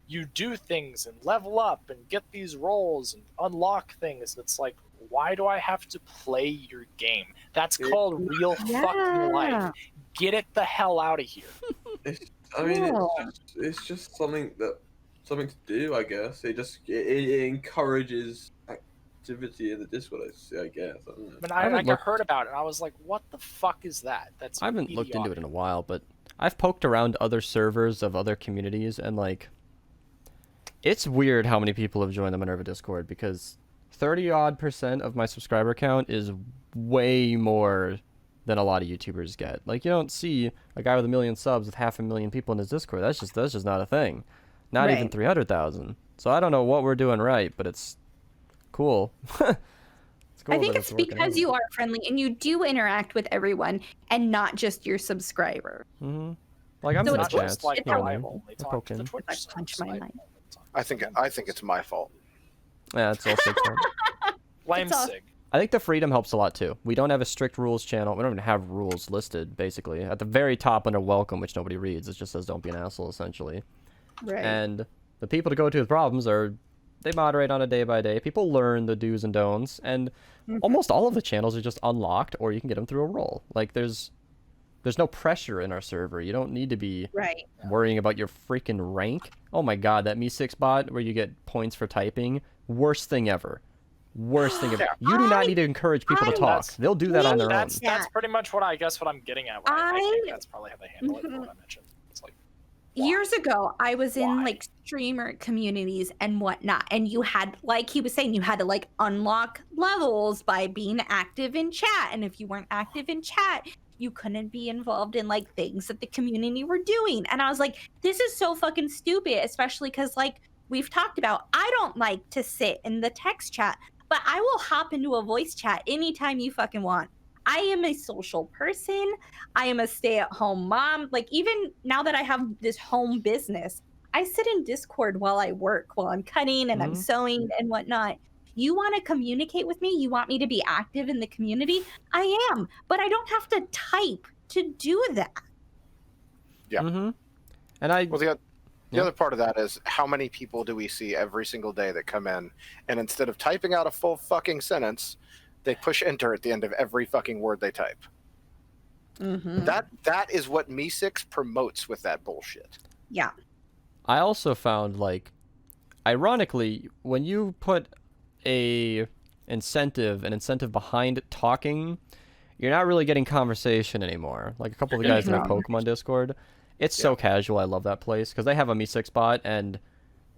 you do things and level up and get these roles and unlock things. It's like, why do I have to play your game? That's called real fucking life. Get it the hell out of here. It's just something to do, I guess. It encourages activity in the Discord, I guess. I don't know. I heard about it, and I was like, what the fuck is that? I haven't looked into it in a while, but I've poked around other servers of other communities, and like, it's weird how many people have joined the Minerva Discord, because 30-odd% of my subscriber count is way more than a lot of YouTubers get. Like, you don't see a guy with 1 million subs with 500,000 people in his Discord. That's just not a thing. Not even 300,000. So I don't know what we're doing right, but it's cool. It's cool. I think it's because you are friendly and you do interact with everyone and not just your subscriber. Mm-hmm. Like, I'm in the chat. Like, Punch my mind. I think it's my fault. Yeah, it's all Sig's fault. Blame Sig. I think the freedom helps a lot too. We don't have a strict rules channel. We don't even have rules listed, basically. At the very top under welcome, which nobody reads, it just says don't be an asshole, essentially. Right. And the people to go to with problems they moderate on a day by day. People learn the do's and don'ts, and almost all of the channels are just unlocked, or you can get them through a role. Like, there's no pressure in our server. You don't need to be worrying about your freaking rank. Oh my god, that Me6 bot where you get points for typing, worst thing ever. Worst thing ever. You do not need to encourage people to talk. They'll do that on their own. That's pretty much what I'm getting at. I think that's probably how they handle it. From what I mentioned. It's like, years ago, I was in like streamer communities and whatnot, and you had, like he was saying, you had to like unlock levels by being active in chat, and if you weren't active in chat, you couldn't be involved in like things that the community were doing. And I was like, this is so fucking stupid, especially because like we've talked about, I don't like to sit in the text chat, but I will hop into a voice chat anytime you fucking want. I am a social person. I am a stay-at-home mom. Like, even now that I have this home business, I sit in Discord while I work, while I'm cutting and I'm sewing and whatnot. You want to communicate with me? You want me to be active in the community? I am, but I don't have to type to do that. Yeah. Mm-hmm. And the other part of that is, how many people do we see every single day that come in, and instead of typing out a full fucking sentence, they push enter at the end of every fucking word they type. Mm-hmm. That is what Me6 promotes with that bullshit. Yeah. I also found, like, ironically, when you put an incentive behind talking, you're not really getting conversation anymore. Like, a couple of the guys in my Pokemon Discord, it's so casual. I love that place because they have a Me6 bot, and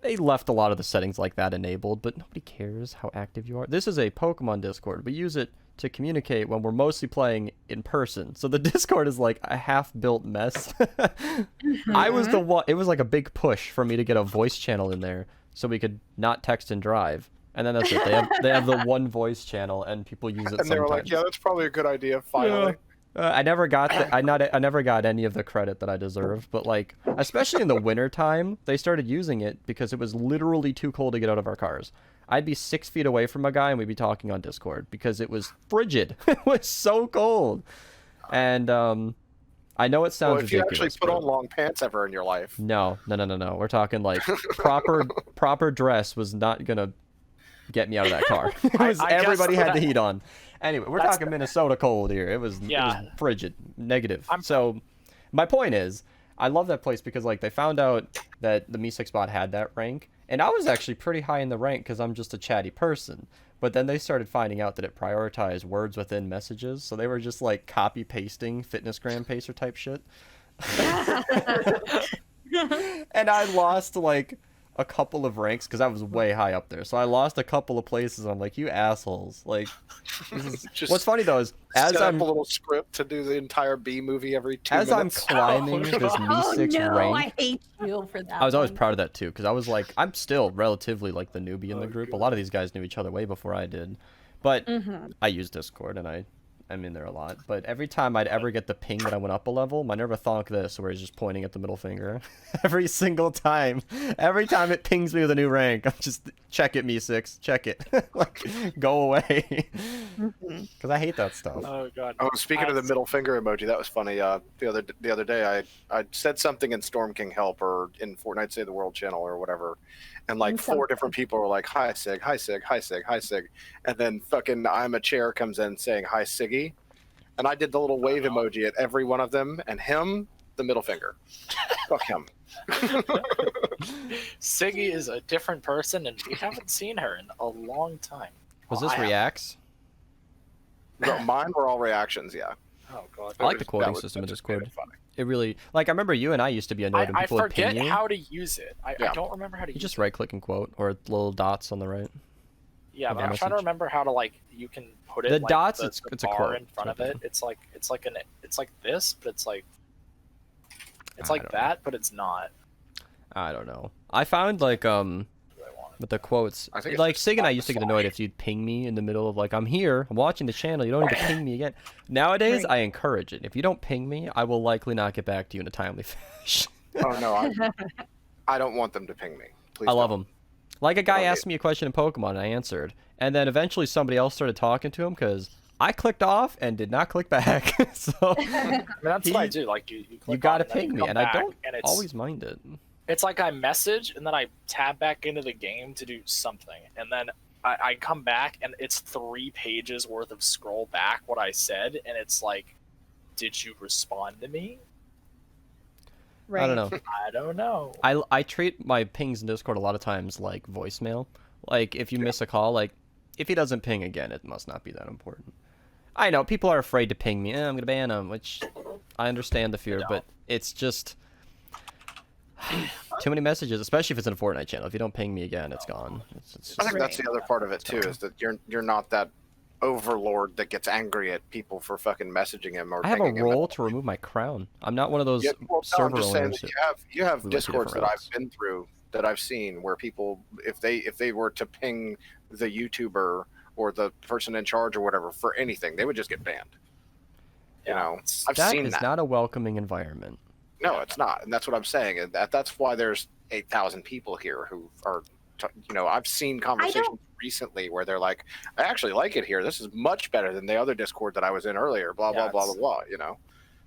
they left a lot of the settings like that enabled, but nobody cares how active you are. This is a Pokemon Discord. We use it to communicate when we're mostly playing in person. So the Discord is like a half-built mess. I was the one. It was like a big push for me to get a voice channel in there so we could not text and drive. And then that's it. They have the one voice channel, and people use it. And they were like, "Yeah, that's probably a good idea." Finally. I never got I never got any of the credit that I deserved, but like, especially in the winter time, they started using it because it was literally too cold to get out of our cars. I'd be 6 feet away from a guy and we'd be talking on Discord because it was frigid. It was so cold. And I know it sounds if you ridiculous. actually put on long pants ever in your life. No. We're talking like proper dress was not gonna get me out of that car. Everybody had the heat on. Anyway, we're talking Minnesota cold here. It was frigid, negative. So my point is, I love that place because like they found out that the Me6 bot had that rank, and I was actually pretty high in the rank because I'm just a chatty person. But then they started finding out that it prioritized words within messages, so they were just like copy pasting Fitnessgram pacer type shit. And I lost like a couple of ranks because I was way high up there. So I lost a couple of places. I'm like, you assholes. Like, what's funny though is as I'm a little script to do the entire B movie every 2 minutes. As I'm climbing this Me6 rank, I hate you for that. I was always proud of that too because I was like, I'm still relatively like the newbie in the group. A lot of these guys knew each other way before I did, but I use Discord and I'm in there a lot. But every time I'd ever get the ping that I went up a level, Minerva thonk this, where he's just pointing at the middle finger. Every single time. Every time it pings me with a new rank, I'm just, check it, Me6, check it. Like, go away. Because I hate that stuff. Oh god. Oh, speaking of the middle finger emoji, that was funny. The other day, I said something in Storm King Help or in Fortnite Save the World channel or whatever, and like 4 different people were like, "Hi Sig, hi Sig, hi Sig, hi Sig," and then fucking I'm a chair comes in saying, "Hi Siggy," and I did the little wave emoji at every one of them, and him the middle finger. Fuck him. Siggy is a different person, and we haven't seen her in a long time. Was this reacts? No, mine were all reactions. Yeah. Oh god. I like the quoting system in Discord. It really, like, I remember you and I used to be annoyed when I people would ping forget you. how to use it. I don't remember how to You use just it. right-click and quote, or little dots on the right. Yeah, of but the I'm trying to message. remember how to like you can put it. The like, dots, the it's a bar quote. in front of It's it. It's like this, but it's I like don't that, but it's not. I don't know. I found, like, What do I want? with the quotes, I think it's like, just Sig and I on used the to get annoyed if you'd ping me in the middle of, like, I'm here, I'm watching the channel, you don't need to ping me again. Nowadays, Right. I encourage it. If you don't ping me, I will likely not get back to you in a timely fashion. Oh no, I don't want them to ping me. Please. I love don't. them. Like, a guy Okay. asked me a question in Pokemon, and I answered. And then eventually somebody else started talking to him, because I clicked off and did not click back. So, I mean, that's what I do. Like you click gotta on, and then ping you me, come and I back, don't and it's, always mind it. It's like I message and then I tab back into the game to do something, and then I come back and it's 3 pages worth of scroll back what I said, and it's like, did you respond to me? Right. I don't know. I don't know. I treat my pings in Discord a lot of times like voicemail. Like, if you miss a call, like, if he doesn't ping again, it must not be that important. I know, people are afraid to ping me. I'm going to ban him, which I understand the fear, but it's just too many messages, especially if it's in a Fortnite channel. If you don't ping me again, it's gone. It's I think that's the other part of it too, is that you're not that overlord that gets angry at people for fucking messaging him or I have a pinging him. role to remove my crown. I'm not one of those Yeah, well, no, I'm server just saying owners. that you have who like discords that different I've been through that I've seen where people, if they were to ping the YouTuber or the person in charge or whatever for anything, they would just get banned. You know, I've That seen is that. not a welcoming environment. No, it's not, and that's what I'm saying. And that's why there's 8,000 people here who are, you know, I've seen conversations recently where they're like, I actually like it here. This is much better than the other Discord that I was in earlier. Blah Yeah, blah blah blah blah. You know.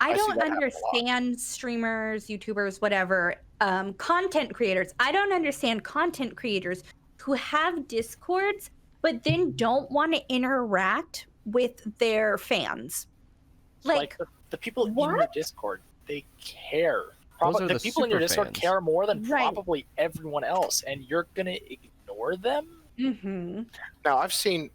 I I see don't that happen a lot. understand streamers, YouTubers, whatever, content creators. I don't understand content creators who have Discords, but then don't want to interact with their fans. Like, the people in your what? Discord, they care. Those are The the people in your super Discord fans. care more than Right. probably everyone else, and you're gonna ignore them? mm-hmm. Now I've seen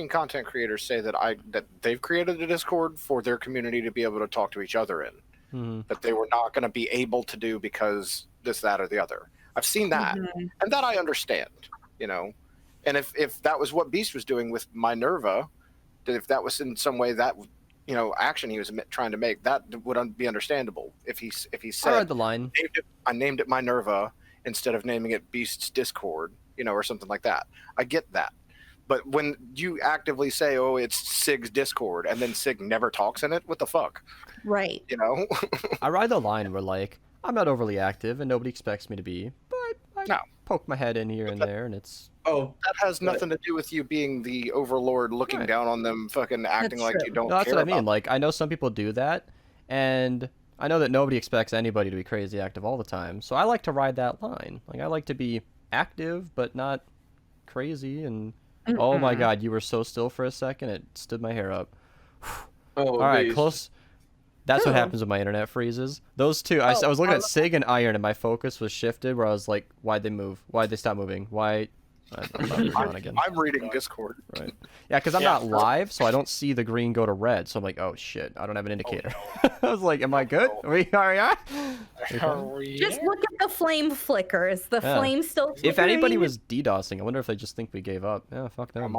content creators say that they've created a Discord for their community to be able to talk to each other in, Mhm. that they were not going to be able to do because this, that, or the other. I've seen that, Mhm. and that I understand, you know. And if that was what Beast was doing with Minerva, that if that was in some way that, you know, action he was trying to make, that would be understandable. If he I said, read the line. I named it Minerva instead of naming it Beast's Discord, you know, or something like that. I get that. But when you actively say, oh, it's Sig's Discord, and then Sig never talks in it, what the fuck? Right. You know? I ride the line where, like, I'm not overly active and nobody expects me to be, but I No. poke my head in here and there, and it's... Oh, That has nothing to do with you being the overlord looking Right. down on them, fucking acting That's like true. you don't No, that's care what I mean. about Like, I know some people do that, and I know that nobody expects anybody to be crazy active all the time, so I like to ride that line. Like, I like to be active, but not crazy, and... Oh my god, you were so still for a second, it stood my hair up. oh, Alright, geez. close. That's what Cool. happens when my internet freezes. Those two, I was looking at Sig and Iron, and my focus was shifted, where I was like, why'd they move? Why'd they stop moving? Why... I'm not moving on again. I'm reading Discord. Right. Yeah, because I'm Yeah. not live, so I don't see the green go to red. So I'm like, oh shit, I don't have an indicator. I was like, am I good? no. We are. Yeah. Are we Just there? look at the flame flickers. The Yeah. flame still If anybody flickering. was DDoSing, I wonder if they just think we gave up. Yeah, fuck them.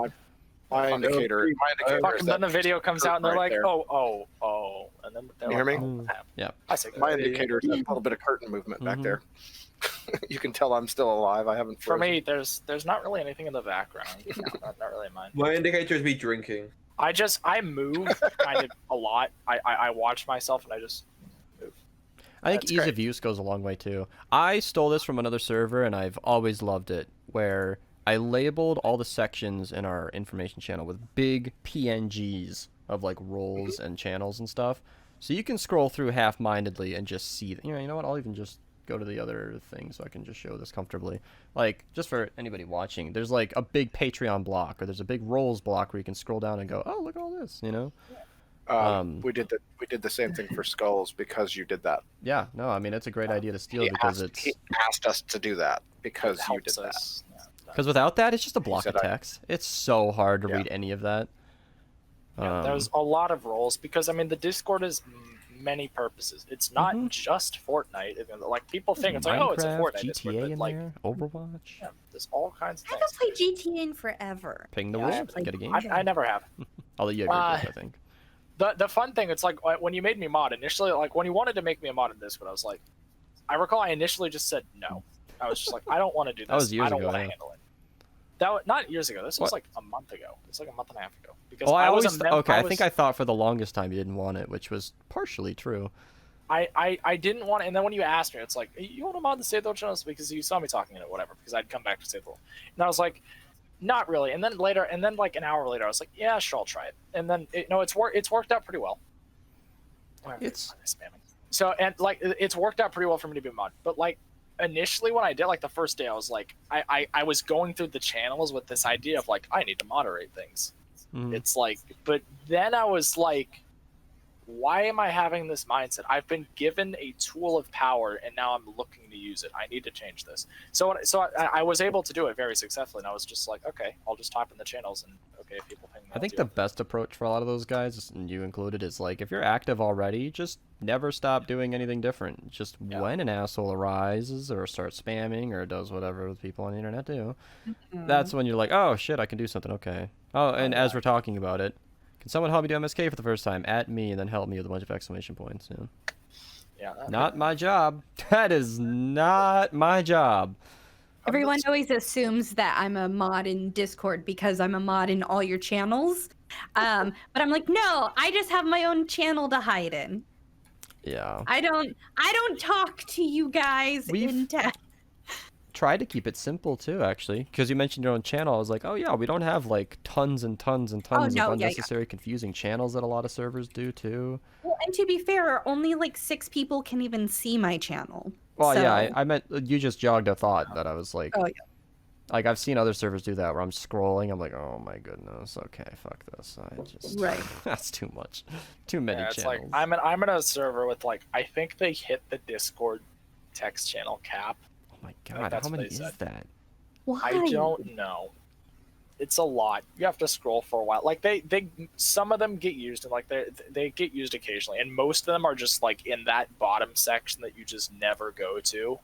My indicator is Fucking then the video comes out and they're right like, there. oh, and then they're You hear like, me? oh, what happened? Yeah. I say, My indicator is a little bit of curtain movement back Mhm. there. You can tell I'm still alive. I haven't. for frozen. me, there's not really anything in the background. not really mine. My indicator is me drinking. I move kind of a lot. I watch myself and I just move. I think That's ease great. of use goes a long way too. I stole this from another server, and I've always loved it. Where I labeled all the sections in our information channel with big PNGs of like roles and channels and stuff. So you can scroll through half-mindedly and just see, you know what, I'll even just go to the other thing so I can just show this comfortably. Like, just for anybody watching, there's like a big Patreon block, or there's a big roles block where you can scroll down and go, oh, look at all this, you know? We did the same thing for Skulls because you did that. Yeah, no, I mean, it's a great idea to steal because He asked us to do that because you helps did that. us. Because without that, it's just a block said of text. It's so hard to Yeah. read any of that. Yeah, there's a lot of roles because I mean the Discord is many purposes. It's not just Fortnite. Like people think it's like, oh, it's a Minecraft, Fortnite Discord, GTA but in like there, Overwatch. yeah, there's all kinds of I things. haven't played GTA in forever. Ping the Yeah, I world, haven't get a game. I never have. I'll let you agree, I think. The fun thing, it's like when you made me mod initially, like when you wanted to make me a mod in Discord, I was like, I recall I initially just said no. I was just like, I don't want to do this. That was years I don't ago, want to yeah. handle it. Not years ago. This was What? like a month ago. It's like a month and a half ago. Because Well, I was always a mem- okay. I was- think I thought for the longest time you didn't want it, which was partially true. I didn't want it, and then when you asked me, it's like, you want to mod the Save the World channels because you saw me talking in it, whatever. Because I'd come back to Save the World, and I was like, not really. And then later, and then like an hour later, I was like, yeah, sure, I'll try it. And then it's worked out pretty well. It's spamming. So and like it's worked out pretty well for me to be a mod, but like initially when I did like the first day, I was like, I was going through the channels with this idea of like I need to moderate things. It's like, but then I was like, why am I having this mindset? I've been given a tool of power and now I'm looking to use it. I need to change this. So I was able to do it very successfully, and I was just like, okay, I'll just type in the channels and okay, if people ping me. I think the best approach for a lot of those guys, and you included, is like if you're active already, just never stop doing anything different. Just when an asshole arises or starts spamming or does whatever the people on the internet do, that's when you're like, oh shit, I can do something. Okay. Oh, and as we're talking about it, can someone help me do MSK for the first time? At me and then help me with a bunch of exclamation points. Yeah. Not my job. That is not my job. Everyone always assumes that I'm a mod in Discord because I'm a mod in all your channels. But I'm like, no, I just have my own channel to hide in. Yeah. I don't talk to you guys in text. Try to keep it simple too, actually, because you mentioned your own channel. I was like, oh yeah, we don't have like tons and tons and tons of unnecessary confusing channels that a lot of servers do too. Well, and to be fair, only like 6 people can even see my channel. Well, so... yeah, I meant you just jogged a thought that I was like, oh yeah. Like I've seen other servers do that where I'm scrolling, I'm like, oh my goodness, okay, fuck this. I just that's too much, too many it's channels. like I'm in a server with like I think they hit the Discord text channel cap. Oh my god, how many is that? Why? I don't know. It's a lot. You have to scroll for a while. Like they some of them get used and like they get used occasionally, and most of them are just like in that bottom section that you just never go to.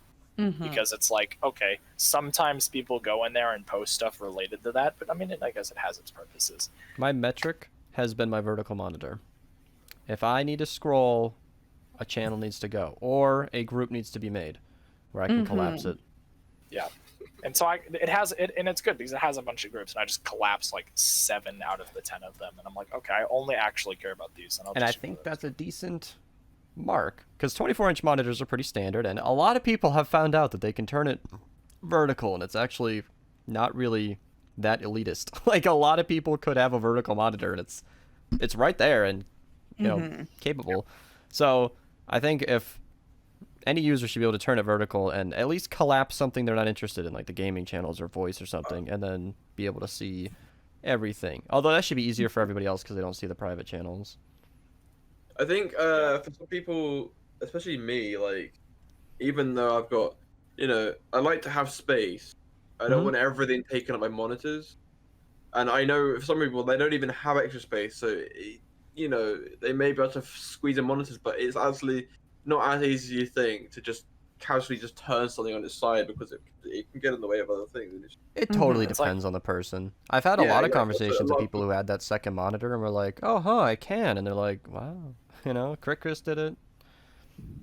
Because it's like, okay, sometimes people go in there and post stuff related to that, but I mean, I guess it has its purposes. My metric has been my vertical monitor. If I need to scroll, a channel needs to go, or a group needs to be made where I can collapse it. Yeah. And so it has it, and it's good because it has a bunch of groups, and I just collapse like 7 out of the 10 of them, and I'm like, okay, I only actually care about these. And I think that's a decent mark, because 24-inch monitors are pretty standard, and a lot of people have found out that they can turn it vertical, and it's actually not really that elitist. Like a lot of people could have a vertical monitor, and it's right there and you know capable. So I think if any user should be able to turn it vertical and at least collapse something they're not interested in, like the gaming channels or voice or something, and then be able to see everything. Although that should be easier for everybody else because they don't see the private channels. I think for some people, especially me, like, even though I've got, I like to have space. I don't want everything taken up by monitors. And I know for some people, they don't even have extra space. So, they may be able to squeeze in monitors, but it's actually not as easy as you think to just casually just turn something on its side because it can get in the way of other things. It totally depends on the person. I've had a lot of conversations with people who had that second monitor and were like, oh, I can. And they're like, wow. Chris did it.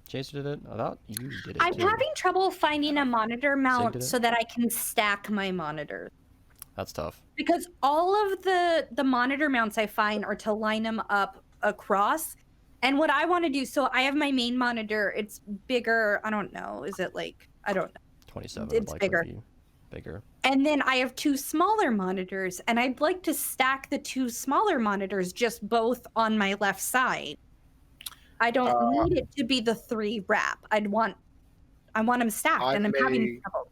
Chaser did it. I thought you did it I'm too. having trouble finding a monitor mount so that I can stack my monitors. That's tough. Because all of the monitor mounts I find are to line them up across. And what I want to do, so I have my main monitor. It's bigger. I don't know. Is it like, I don't know. 27. It's bigger. bigger. And then I have 2 smaller monitors, and I'd like to stack the 2 smaller monitors just both on my left side. I don't need it to be the 3 wrap. I want them stacked, and I'm having trouble.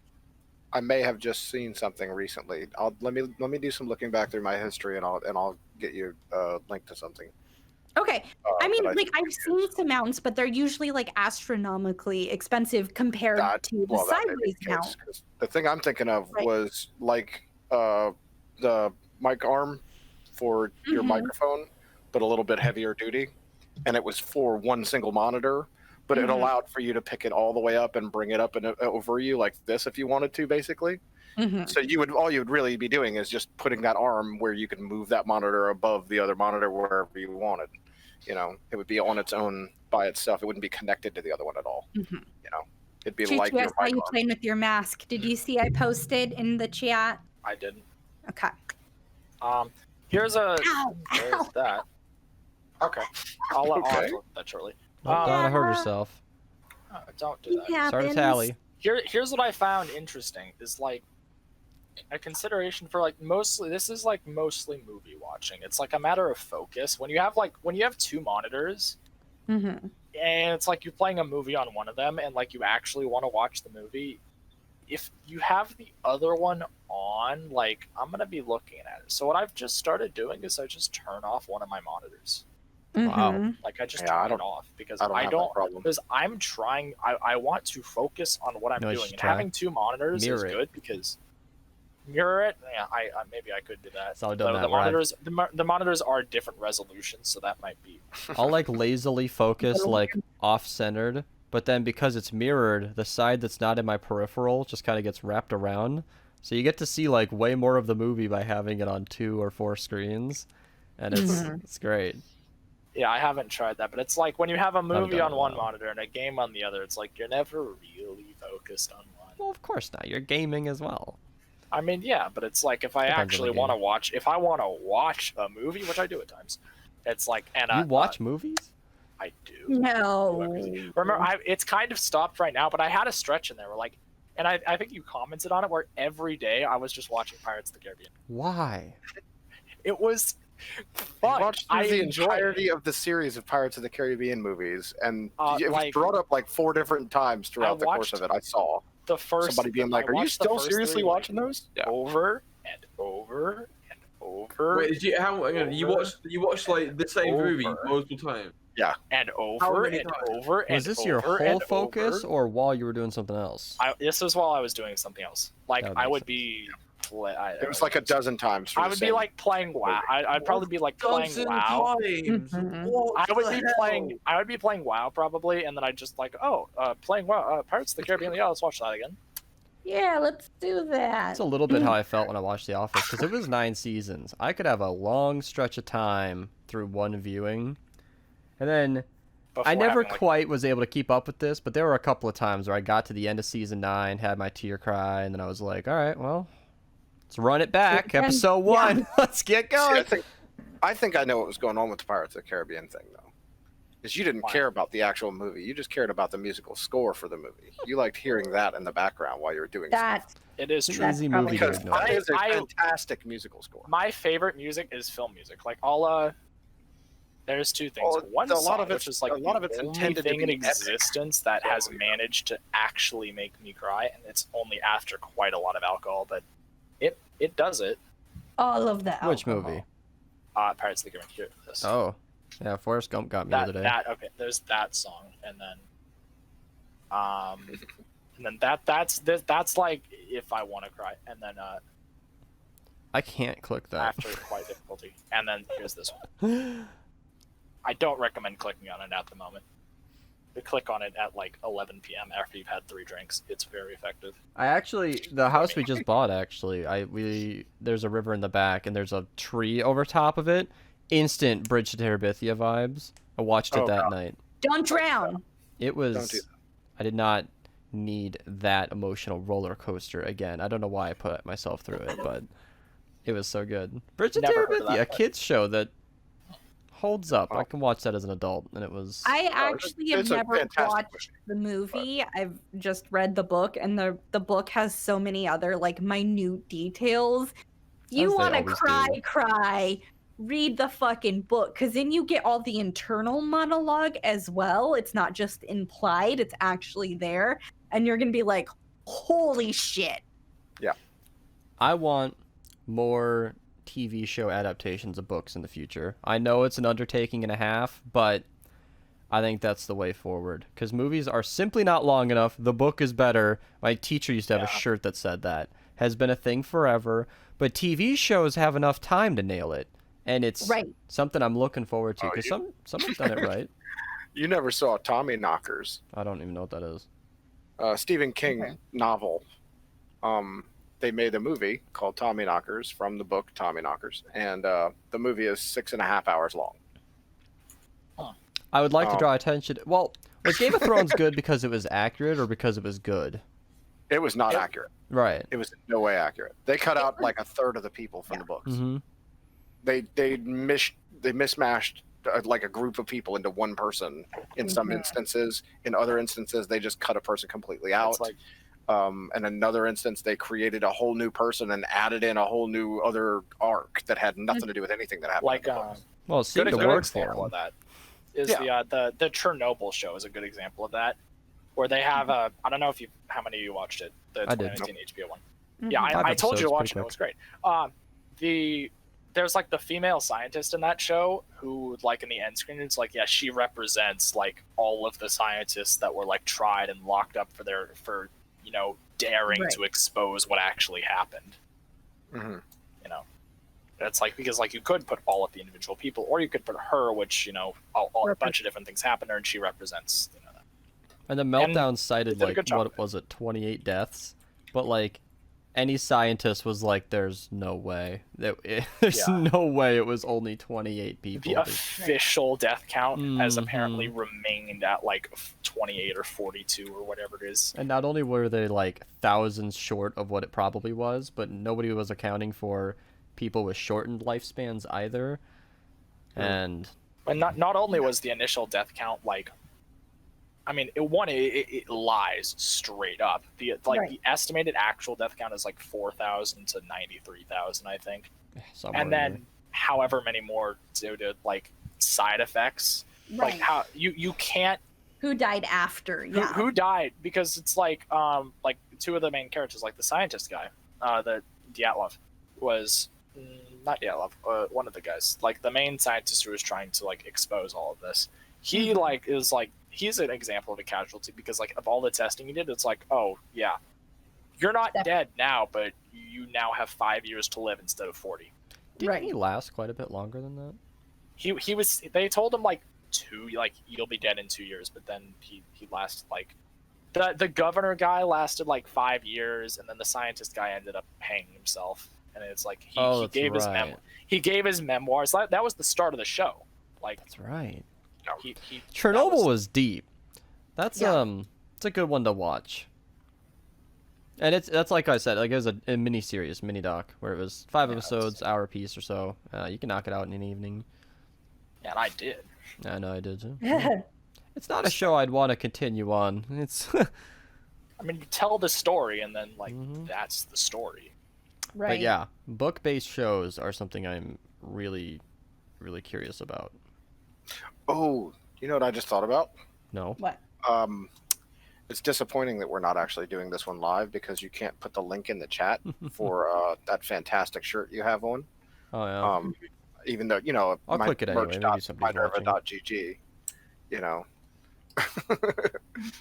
I may have just seen something recently. Let me do some looking back through my history, and I'll get you a link to something. Okay. I mean, like, I've seen some mounts, but they're usually like astronomically expensive compared to the sideways mount. The thing I'm thinking of was like the mic arm for your microphone, but a little bit heavier duty, and it was for one single monitor. But it allowed for you to pick it all the way up and bring it up and over you like this if you wanted to, basically. So all you would really be doing is just putting that arm where you can move that monitor above the other monitor wherever you wanted. You know, it would be on its own by itself. It wouldn't be connected to the other one at all. You know, it'd be like your how you playing with your mask. Did you see I posted in the chat? I didn't. Okay. Here's there's that. Okay. I'll look at that shortly. Donna hurt herself. Don't do that. Start a tally. Here's what I found interesting is like a consideration for like mostly movie watching. It's like a matter of focus. When you have 2 monitors, and it's like you're playing a movie on one of them, and like you actually want to watch the movie. If you have the other one on, like I'm gonna be looking at it. So what I've just started doing is I just turn off one of my monitors. Wow. Like I just turn it off because I'm trying. I want to focus on what I'm doing, and having 2 monitors is good because mirror it. Yeah, maybe I could do that. So the monitors, the monitors are different resolutions, so that might be. I'll like lazily focus like off-centered, but then because it's mirrored, the side that's not in my peripheral just kind of gets wrapped around. So you get to see like way more of the movie by having it on 2 or 4 screens, and it's great. Yeah, I haven't tried that, but it's like when you have a movie on one monitor and a game on the other, it's like you're never really focused on one. Well, of course not. You're gaming as well. I mean, yeah, but it's like if I actually want to watch, a movie, which I do at times, it's like, and you watch movies? I do. No. Remember, it's kind of stopped right now, but I had a stretch in there where like, and I think you commented on it, where every day I was just watching Pirates of the Caribbean. Why? It was fun. I watched the entirety of the series of Pirates of the Caribbean movies, and it was brought up like 4 different times throughout the course of it. I saw somebody being like, "Are you still seriously watching those?" Yeah. Over and over and over. Wait, you watched like the same movie multiple times? Yeah. And over and over and over. Was this your whole focus, or while you were doing something else? This was while I was doing something else. Like I would be. It was like a dozen times. I would be like playing WoW. I'd probably be like playing WoW. I would be playing WoW probably, and then I'd just like, playing WoW, Pirates of the Caribbean. Yeah, let's watch that again. Yeah, let's do that. It's a little bit how I felt when I watched The Office, because it was 9 seasons. I could have a long stretch of time through one viewing, and then I never quite was able to keep up with this, but there were a couple of times where I got to the end of season 9, had my tear cry, and then I was like, all right, well, let's run it back. Episode 1. Yeah. Let's get going. See, I think I know what was going on with the Pirates of the Caribbean thing, though. Because you didn't care about the actual movie. You just cared about the musical score for the movie. You liked hearing that in the background while you were doing stuff. It is true. Easy movie because it is a fantastic musical score. My favorite music is film music. Like there's 2 things. Well, one a song, lot of which is like a lot of it's the only intended thing to be in existence that has managed to actually make me cry, and it's only after quite a lot of alcohol, but it does it. All of that. Which movie? Pirates of the Caribbean. Here, this. Oh, yeah. Forrest Gump got me the other day. Okay. There's that song, and then that's like if I want to cry, and then I can't click that. After quite difficulty, and then here's this one. I don't recommend clicking on it at the moment. You click on it at like 11 p.m. after you've had 3 drinks. It's very effective. The house we just bought, there's a river in the back, and there's a tree over top of it. Instant Bridge to Terabithia vibes. I watched it that night. Don't drown. It was. I did not need that emotional roller coaster again. I don't know why I put myself through it, but it was so good. Bridge to Terabithia, a kids show that holds up. Oh. I can watch that as an adult, and it was. I actually have it's a never fantastic watched the movie. I've just read the book, and the book has so many other like minute details. You As they want to always do. cry, read the fucking book, because then you get all the internal monologue as well. It's not just implied, it's actually there. And you're going to be like, holy shit. I want more TV show adaptations of books in the future. I know it's an undertaking and a half, but I think that's the way forward. Because movies are simply not long enough. The book is better. My teacher used to have a shirt that said that. Has been a thing forever. But TV shows have enough time to nail it. And it's something I'm looking forward to. Because some have done it right. You never saw Tommy Knockers. I don't even know what that is. Stephen King novel. They made a movie called Tommy Knockers from the book Tommy Knockers, and the movie is 6.5 hours long. I would like to draw attention. Well, was Game of Thrones good because it was accurate or because it was good? It was not accurate. Right. It was in no way accurate. They cut out like a third of the people from the books. Mm-hmm. They mismatched like a group of people into one person in some instances. In other instances, they just cut a person completely out. It's like, in another instance, they created a whole new person and added in a whole new other arc that had nothing to do with anything that happened. like, Well, it good, seemed to good work for example them. of that is the Chernobyl show is a good example of that, where they have I don't know how many of you watched it, the I did. 2019 HBO one. Mhm. Yeah, I told you to episodes, watch it. pretty It was great. There's like the female scientist in that show who, like, in the end screen, it's like, yeah, she represents like all of the scientists that were like tried and locked up for daring to expose what actually happened. Mm-hmm. It's like, because like you could put all of the individual people, or you could put her, which a bunch of different things happen to her, and she represents that. And the meltdown cited did a like good job what of it. was it, 28 deaths, but like any scientist was like, "There's no way there's no way it was only 28 people." The official death count has Mhm. apparently remained at like 28 or 42 or whatever it is. And not only were they like thousands short of what it probably was, but nobody was accounting for people with shortened lifespans either. And not only was the initial death count like, I mean, it lies straight up. The estimated actual death count is like 4,000 to 93,000, I think. somewhere And then however many more due to like side effects. Right. Like how you can't. Who died after? Yeah. Who died? Because it's like two of the main characters, like the scientist guy, the Dyatlov was not Dyatlov, one of the guys, like the main scientist who was trying to like expose all of this. He like is like, he's an example of a casualty because like of all the testing he did, it's like, oh yeah, you're not dead now, but you now have 5 years to live instead of 40. didn't he last quite a bit longer than that? He was. They told him like you'll be dead in 2 years, but then he lasted like the governor guy lasted like 5 years, and then the scientist guy ended up hanging himself. And it's like he gave his memoirs. That was the start of the show. Like That's right. Chernobyl was deep. That's it's a good one to watch. And that's like I said, like it was a mini series, mini doc, where it was 5 episodes, hour piece or so. You can knock it out in an evening. Yeah, and I did. I know I did too. It's not a show I'd want to continue on. It's. I mean, you tell the story, and then like that's the story. Right. But yeah, book-based shows are something I'm really, really curious about. Oh, you know what I just thought about? No. What? It's disappointing that we're not actually doing this one live because you can't put the link in the chat for that fantastic shirt you have on. Oh yeah. Even though I'll click it anyway. Maybe somebody's watching. Minerva.gg, you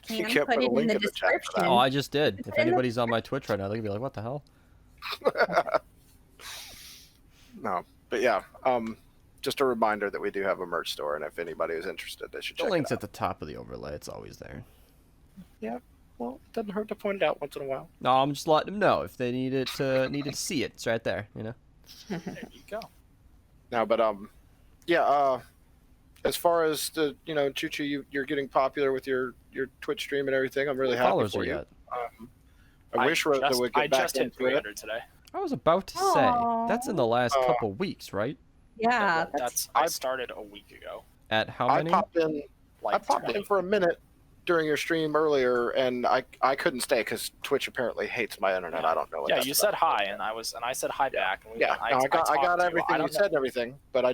Can can't put put a it in link the in the chat for description. Oh, I just did. If anybody's on my Twitch right now, they're gonna be like, "What the hell?" No, but yeah, just a reminder that we do have a merch store, and if anybody is interested, they should The check link's it at the top of the overlay. It's always there. out. Well, it doesn't hurt to point it out once in a while. No, I'm just letting them know if they need to see it. It's right there. You know. There you go. No, but as far as the Choo Choo, you're getting popular with your Twitch stream and everything. I'm really happy Followers for are you. yet. I wish Rosa would I get back just hit into it. 300 today. I was about to say that's in the last couple weeks, right? Yeah, I started a week ago. At how I many? popped in. Like I popped 20. in for a minute during your stream earlier, and I couldn't stay because Twitch apparently hates my internet. I don't know what. Yeah, that's you about. said hi, and I said hi back. And Yeah, no, I got talked to everything I you don't know- said and everything, but I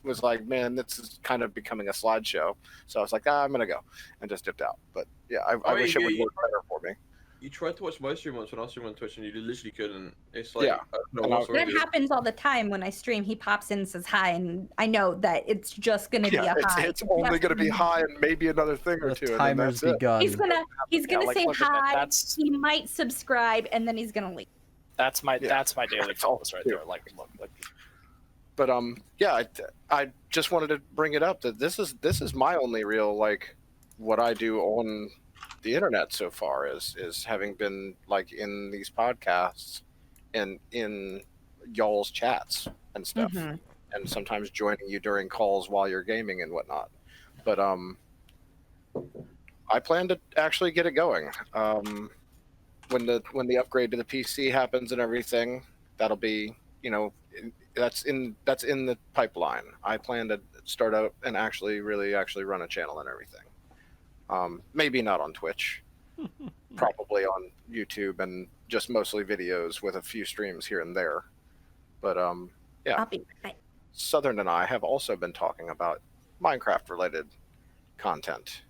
was like, man, this is kind of becoming a slideshow. So I was like, I'm gonna go, and just dipped out. But yeah, I wish it would work better for me. You tried to watch my stream once when I was streaming on Twitch, and you literally couldn't. It's like, Yeah. I don't know And what's wrong That with you. happens all the time when I stream. He pops in and says hi, and I know that it's just gonna be a hi. It's only gonna be high and maybe another thing or The two. timer's and then that's it. begun. He's gonna like, say look at that. hi. That's He might subscribe, and then he's gonna leave. that's my Yeah. daily That's all focus right too. there. Like, look, But yeah, I just wanted to bring it up that this is my only real like what I do on the internet so far is having been like in these podcasts and in y'all's chats and stuff, Mhm. and sometimes joining you during calls while you're gaming and whatnot. But I plan to actually get it going. When the upgrade to the PC happens and everything, that'll be, that's in the pipeline. I plan to start out and actually run a channel and everything. Maybe not on Twitch, probably on YouTube and just mostly videos with a few streams here and there. But yeah, I'll be right. Southern and I have also been talking about Minecraft related content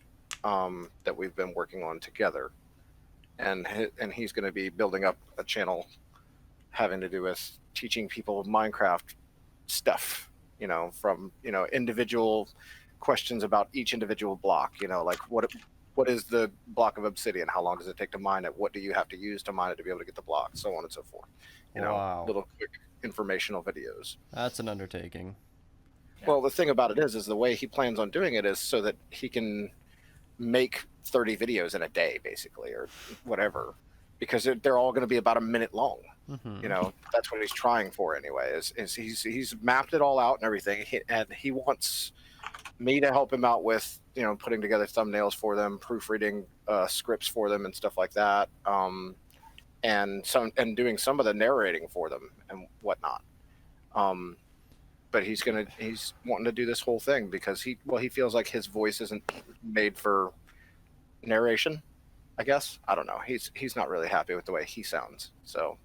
that we've been working on together, and he's going to be building up a channel having to do with teaching people Minecraft stuff, from individual questions about each individual block, like what is the block of obsidian, how long does it take to mine it, what do you have to use to mine it to be able to get the block, so on and so forth. Wow. Little quick informational videos. That's an undertaking. Well, the thing about it is the way he plans on doing it is so that he can make 30 videos in a day, basically, or whatever, because they're all going to be about a minute long. Mm-hmm. That's what he's trying for anyway. Is he's mapped it all out and everything, and he wants me to help him out with putting together thumbnails for them, proofreading scripts for them, and stuff like that, and doing some of the narrating for them and whatnot. But he's wanting to do this whole thing because he feels like his voice isn't made for narration, I guess. I don't know. He's not really happy with the way he sounds. So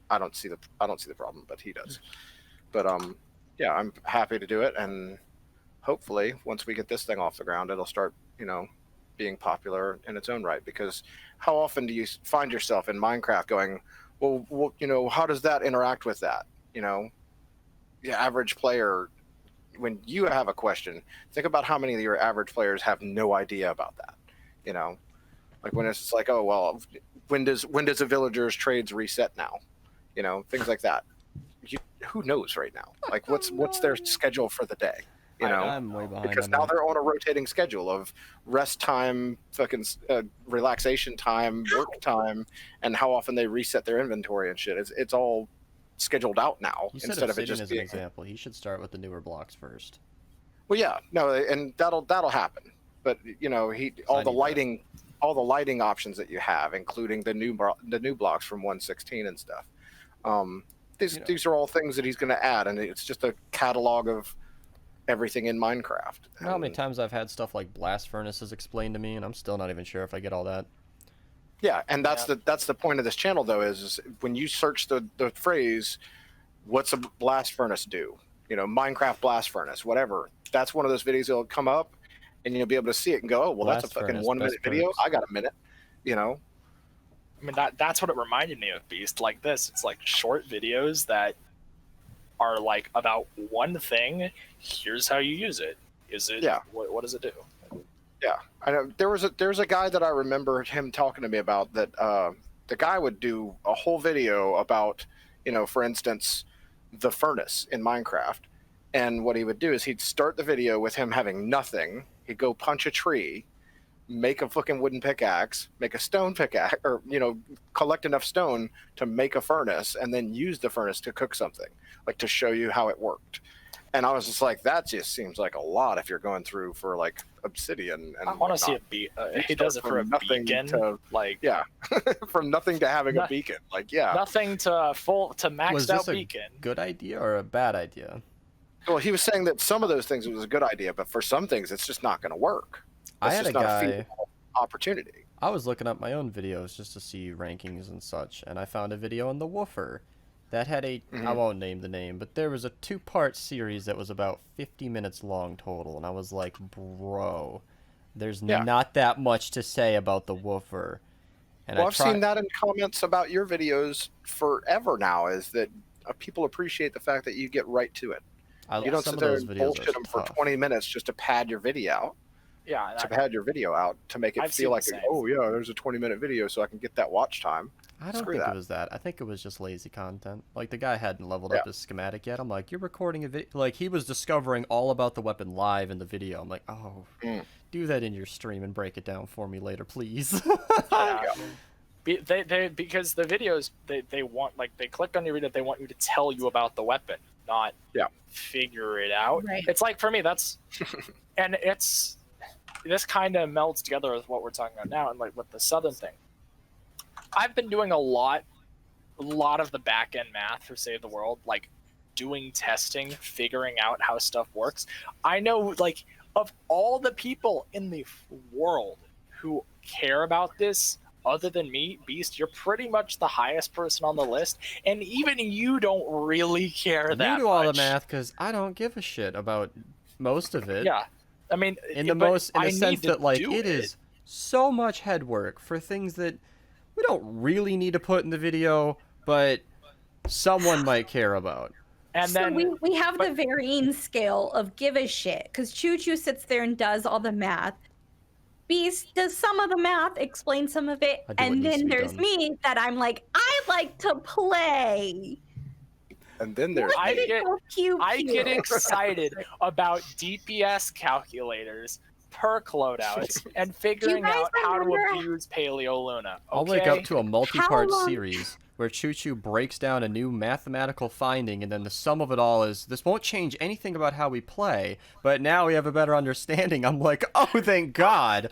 I don't see the problem, but he does. But yeah, I'm happy to do it, and hopefully once we get this thing off the ground, it'll start, being popular in its own right. Because how often do you find yourself in Minecraft going, well, how does that interact with that? The average player, when you have a question, think about how many of your average players have no idea about that. Like when it's like, oh well, when does a villager's trades reset now? Things like that. Who knows right now? Like what's their schedule for the day? I'm way behind because on now that. they're on a rotating schedule of rest time, fucking relaxation time, work time, and how often they reset their inventory and shit. It's all scheduled out now You said instead of it obsidian just as an being. example. He should start with the newer blocks first. Well, yeah, no, and that'll happen. But all the lighting options that you have, including the new blocks from 1.16 and stuff. These are all things that he's going to add, and it's just a catalog of everything in Minecraft. You know how many times I've had stuff like blast furnaces explained to me, and I'm still not even sure if I get all that. Yeah, and that's the point of this channel, though, is when you search the phrase, "What's a blast furnace do?" Minecraft blast furnace, whatever. That's one of those videos that'll come up, and you'll be able to see it and go, "Oh, well, Blast that's a fucking furnace, 1 minute best video. perks. I got a minute." I mean, that's what it reminded me of, Beast. Like this, it's like short videos that are like about one thing. Here's how you use it. Is it? Yeah. What does it do? Yeah, I know. There's a guy that I remember him talking to me about that. The guy would do a whole video about, for instance, the furnace in Minecraft, and what he would do is he'd start the video with him having nothing. He'd go punch a tree, make a fucking wooden pickaxe, make a stone pickaxe, or collect enough stone to make a furnace, and then use the furnace to cook something, like to show you how it worked. And I was just like, that just seems like a lot if you're going through for like obsidian. And I want to see a he does it for a beacon. Yeah, from nothing to having a beacon. Like, yeah, nothing to maxed Was out this a beacon. good idea or a bad idea? Well, he was saying that some of those things it was a good idea, but for some things it's just not going to work. I It's had just a not guy. feasible opportunity. I was looking up my own videos just to see rankings and such, and I found a video on the Woofer that had I won't name the name, but there was a 2-part series that was about 50 minutes long total, and I was like, bro, there's not that much to say about the Woofer. And I've seen that in comments about your videos forever now, is that people appreciate the fact that you get right to it. You don't sit there and bullshit them for 20 minutes just to pad your video out. Yeah, to pad your video out to make it feel like, oh yeah, there's a 20-minute video, so I can get that watch time. I don't think it was that. I think it was just lazy content. Like, the guy hadn't leveled up his schematic yet. I'm like, you're recording a video. Like, he was discovering all about the weapon live in the video. I'm like, oh, do that in your stream and break it down for me later, please. Because the videos, they want, like, they click on your video, they want you to tell you about the weapon, not figure it out. Right. It's like, for me, that's, and it's, this kind of melds together with what we're talking about now, and like with the Southern thing. I've been doing a lot of the back end math for Save the World, like doing testing, figuring out how stuff works. I know, like, of all the people in the world who care about this, other than me, Beast, you're pretty much the highest person on the list, and even you don't really care that much. You do all the math because I don't give a shit about most of it. Yeah. I mean, in the sense that, like, it is so much head work for things that we don't really need to put in the video, but someone might care about. And so then we have the varying scale of give a shit, because Choo Choo sits there and does all the math. Beast does some of the math, explains some of it, and then there's me that I'm like, I like to play. And then there's I get excited about DPS calculators, perk loadouts, and figuring out how to abuse Paleo Luna. Okay? I'll wake up to a multi-part series where Choo Choo breaks down a new mathematical finding, and then the sum of it all is, this won't change anything about how we play, but now we have a better understanding. I'm like, oh, thank God.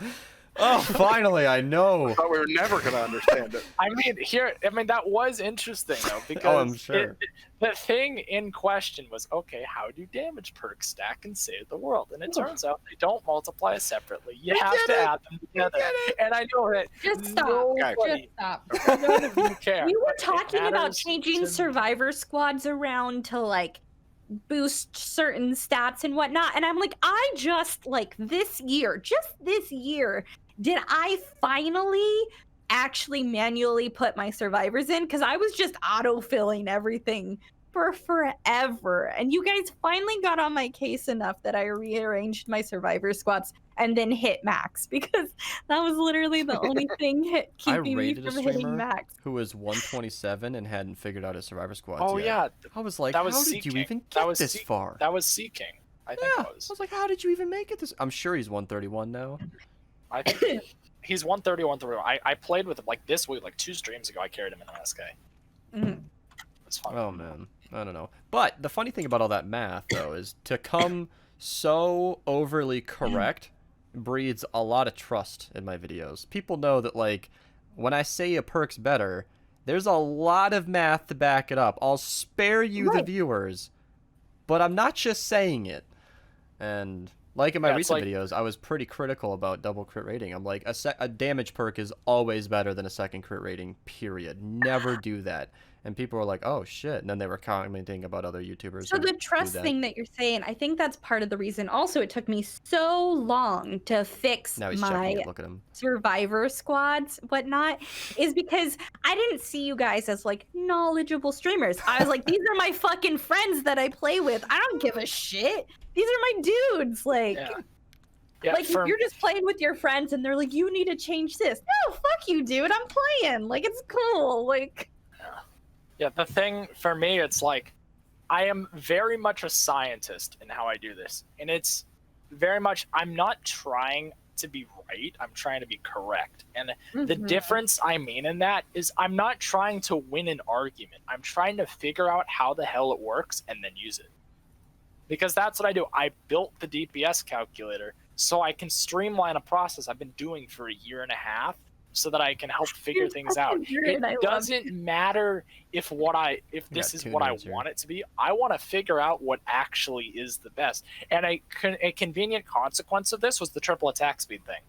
Oh, finally, I know. I thought we were never going to understand it. I mean, that was interesting, though, because I'm sure. The thing in question was, okay, how do damage perks stack and Save the World? And it turns out they don't multiply separately. You have to add them together. And I know that Just stop. none of you care. We were talking about changing survivor squads around to, like, boost certain stats and whatnot, and I'm like, I just, like, this year did I finally actually manually put my survivors in, because I was just auto-filling everything for forever, and you guys finally got on my case enough that I rearranged my survivor squads and then hit max, because that was literally the only thing keeping me from hitting max. Who was 127 and hadn't figured out his survivor squads yet. Yeah, I was like, how did you even get this far? That was Seeking, I think it was. I was like, how did you even make it this? I'm sure he's 131 now. I think he's 131. I played with him like this week, like 2 streams ago. I carried him in MSK. Mm-hmm. It's fun. Oh man, I don't know. But the funny thing about all that math, though, is to come so overly correct breeds a lot of trust in my videos. People know that, like, when I say a perk's better, there's a lot of math to back it up. I'll spare you the viewers, but I'm not just saying it. And like in my recent videos, I was pretty critical about double crit rating. I'm like, a damage perk is always better than a second crit rating, period. Never do that. And people were like, oh shit. And then they were commenting about other YouTubers. So the trust thing that you're saying, I think that's part of the reason. Also, it took me so long to fix my survivor squads, whatnot, is because I didn't see you guys as, like, knowledgeable streamers. I was like, these are my fucking friends that I play with. I don't give a shit. These are my dudes. Like, like, you're just playing with your friends and they're like, you need to change this. No, fuck you, dude. I'm playing. Like, it's cool. Like... Yeah, the thing for me, it's like, I am very much a scientist in how I do this. And it's very much, I'm not trying to be right, I'm trying to be correct. And the difference I mean in that is I'm not trying to win an argument. I'm trying to figure out how the hell it works and then use it. Because that's what I do. I built the DPS calculator so I can streamline a process I've been doing for 1.5 years so that I can help figure You're things such a out. nerd, I It love doesn't matter if this is two what I nerds here. want it to be. I want to figure out what actually is the best. And a convenient consequence of this was the triple attack speed thing.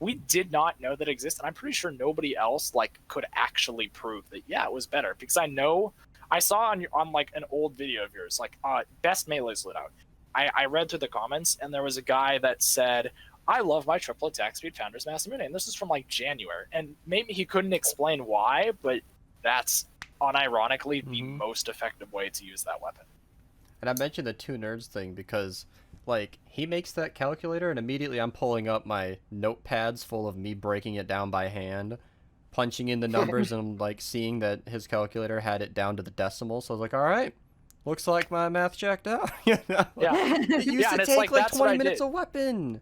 We did not know that existed. I'm pretty sure nobody else could actually prove that it was better, because I saw on like an old video of yours best melee's loadout. I read through the comments, and there was a guy that said, I love my triple attack speed Founder's Masamune, and this is from like January, and maybe he couldn't explain why, but that's unironically the most effective way to use that weapon. And I mentioned the two nerds thing because, like, he makes that calculator, and immediately I'm pulling up my notepads full of me breaking it down by hand, punching in the numbers, and I'm, like, seeing that his calculator had it down to the decimal. So I was like, all right, looks like my math checked out. You know? Yeah. It used to and it's take, like, like, that's what 20 I minutes did. a weapon.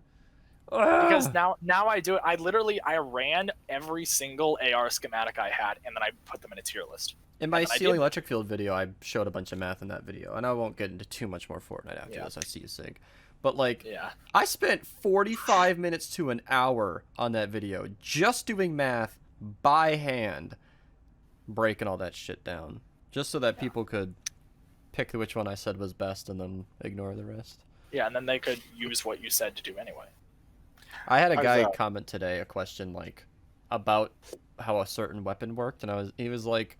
Because Ugh. now I do it. I ran every single AR schematic I had, and then I put them in a tier list. In my And then I ceiling did- electric field video, I showed a bunch of math in that video, and I won't get into too much more Fortnite after Yeah. this. I see you, Sig. But, like, Yeah. I spent 45 minutes to an hour on that video just doing math by hand, breaking all that shit down, just so that people could pick which one I said was best and then ignore the rest. Yeah, and then they could use what you said to do anyway. I had a How's guy that? comment today a question like about how a certain weapon worked, and he was like,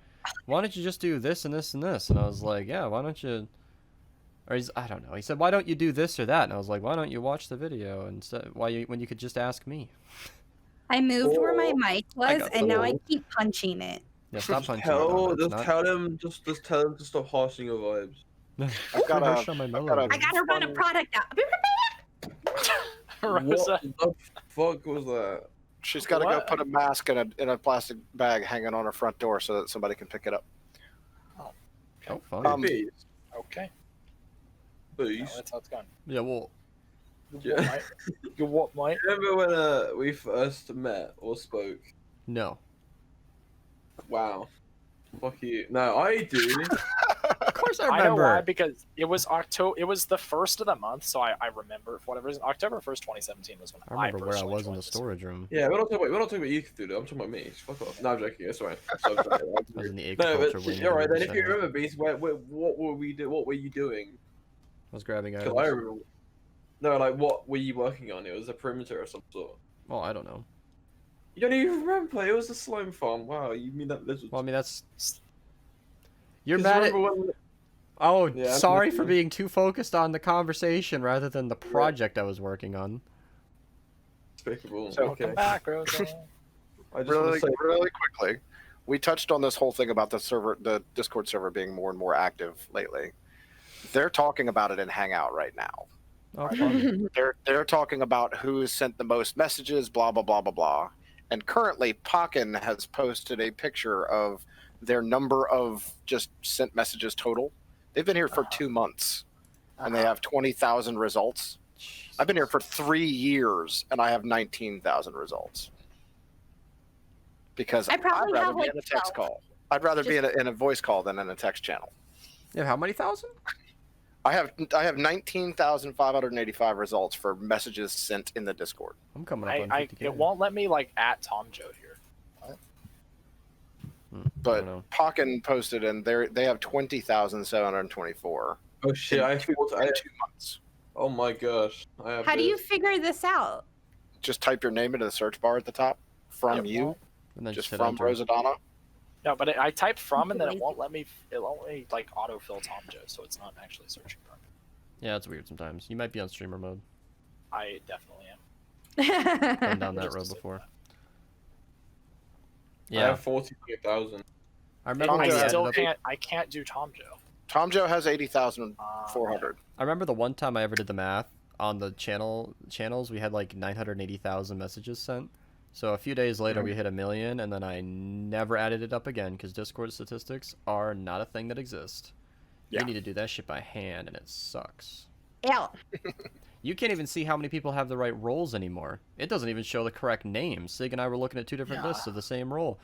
"Why don't you just do this and this and this?" And I was like, "Yeah, why don't you?" Or I don't know. He said, "Why don't you do this or that?" And I was like, "Why don't you watch the video and when you could just ask me?" I moved where my mic was, got and now I sold. keep punching it. Yeah, stop punching. Just tell them to stop harshing your vibes. I've got Rush a- on my I've got mellow. a- I gotta run a product out. Rosa. What the fuck was that? She's got to go What? put a mask in a plastic bag hanging on her front door so that somebody can pick it up. Oh, fun. Bees. Okay. Bees. No, that's how it's going. Yeah, well, Yeah. You what, mate? Remember when we first met or spoke? no. Wow. Fuck you. No, I do. Of course I I know remember. why, because it was October. It was the first of the month, so I remember for whatever reason. October 1st, 2017 was when I remember where I personally was in joined the this. storage room. Yeah, we're not talking about you, Cthulhu. I'm talking about me. Fuck off. No, I'm joking. That's fine. I was in the No, agriculture but wing. all right of the then. If you center. remember, Beast, what were we do? What were you doing? I was grabbing 'Cause items. I remember. No, like what were you working on? It was a perimeter of some sort. Well, I don't know. You don't even remember? It was a slime farm. Wow, you mean that lizard? Well, I mean, that's... You're 'Cause mad at... remember when- Oh, Yeah, I'm sorry with for you. being too focused on the conversation rather than the project I was working on. Despicable. So- Okay. Welcome back, Rosa. I just want to say, Really quickly, we touched on this whole thing about the Discord server being more and more active lately. They're talking about it in Hangout right now. Oh, fun. They're talking about who has sent the most messages, blah blah blah blah blah. And currently, Pokken has posted a picture of their number of just sent messages total. They've been here for 2 months, and they have 20,000 results. I've been here for 3 years, and I have 19,000 results. Because I I'd probably rather have, be like, in a text 12. call. I'd rather be in a voice call than in a text channel. Yeah, how many thousand? I have 19,585 results for messages sent in the Discord. I'm coming up on 50K. It won't let me at Tom Joe here. I But don't know. Pokken posted, and they have 20,724 oh shit! I thought in 2 months. Oh my gosh! I have How do you this. figure this out? Just type your name into the search bar at the top. From It you, won't. And then just hit from enter. Rosa Donna. No, but I typed from, and then it Lazy. won't let me. It won't let me autofill Tom Joe, so it's not actually searching properly. Yeah, it's weird sometimes. You might be on streamer mode. I definitely am. Been down that Just road to say before. that. I Yeah, have 42,000. I remember Tom when Joe we had ended still up... can't. I can't do Tom Joe. Tom Joe has 80,400. I remember the one time I ever did the math on the channels, we had like 980,000 messages sent. So a few days later, we hit 1 million, and then I never added it up again because Discord statistics are not a thing that exist. Yeah. You need to do that shit by hand, and it sucks. Ew. You can't even see how many people have the right roles anymore. It doesn't even show the correct name. Sig and I were looking at 2 different Yeah. lists of the same role.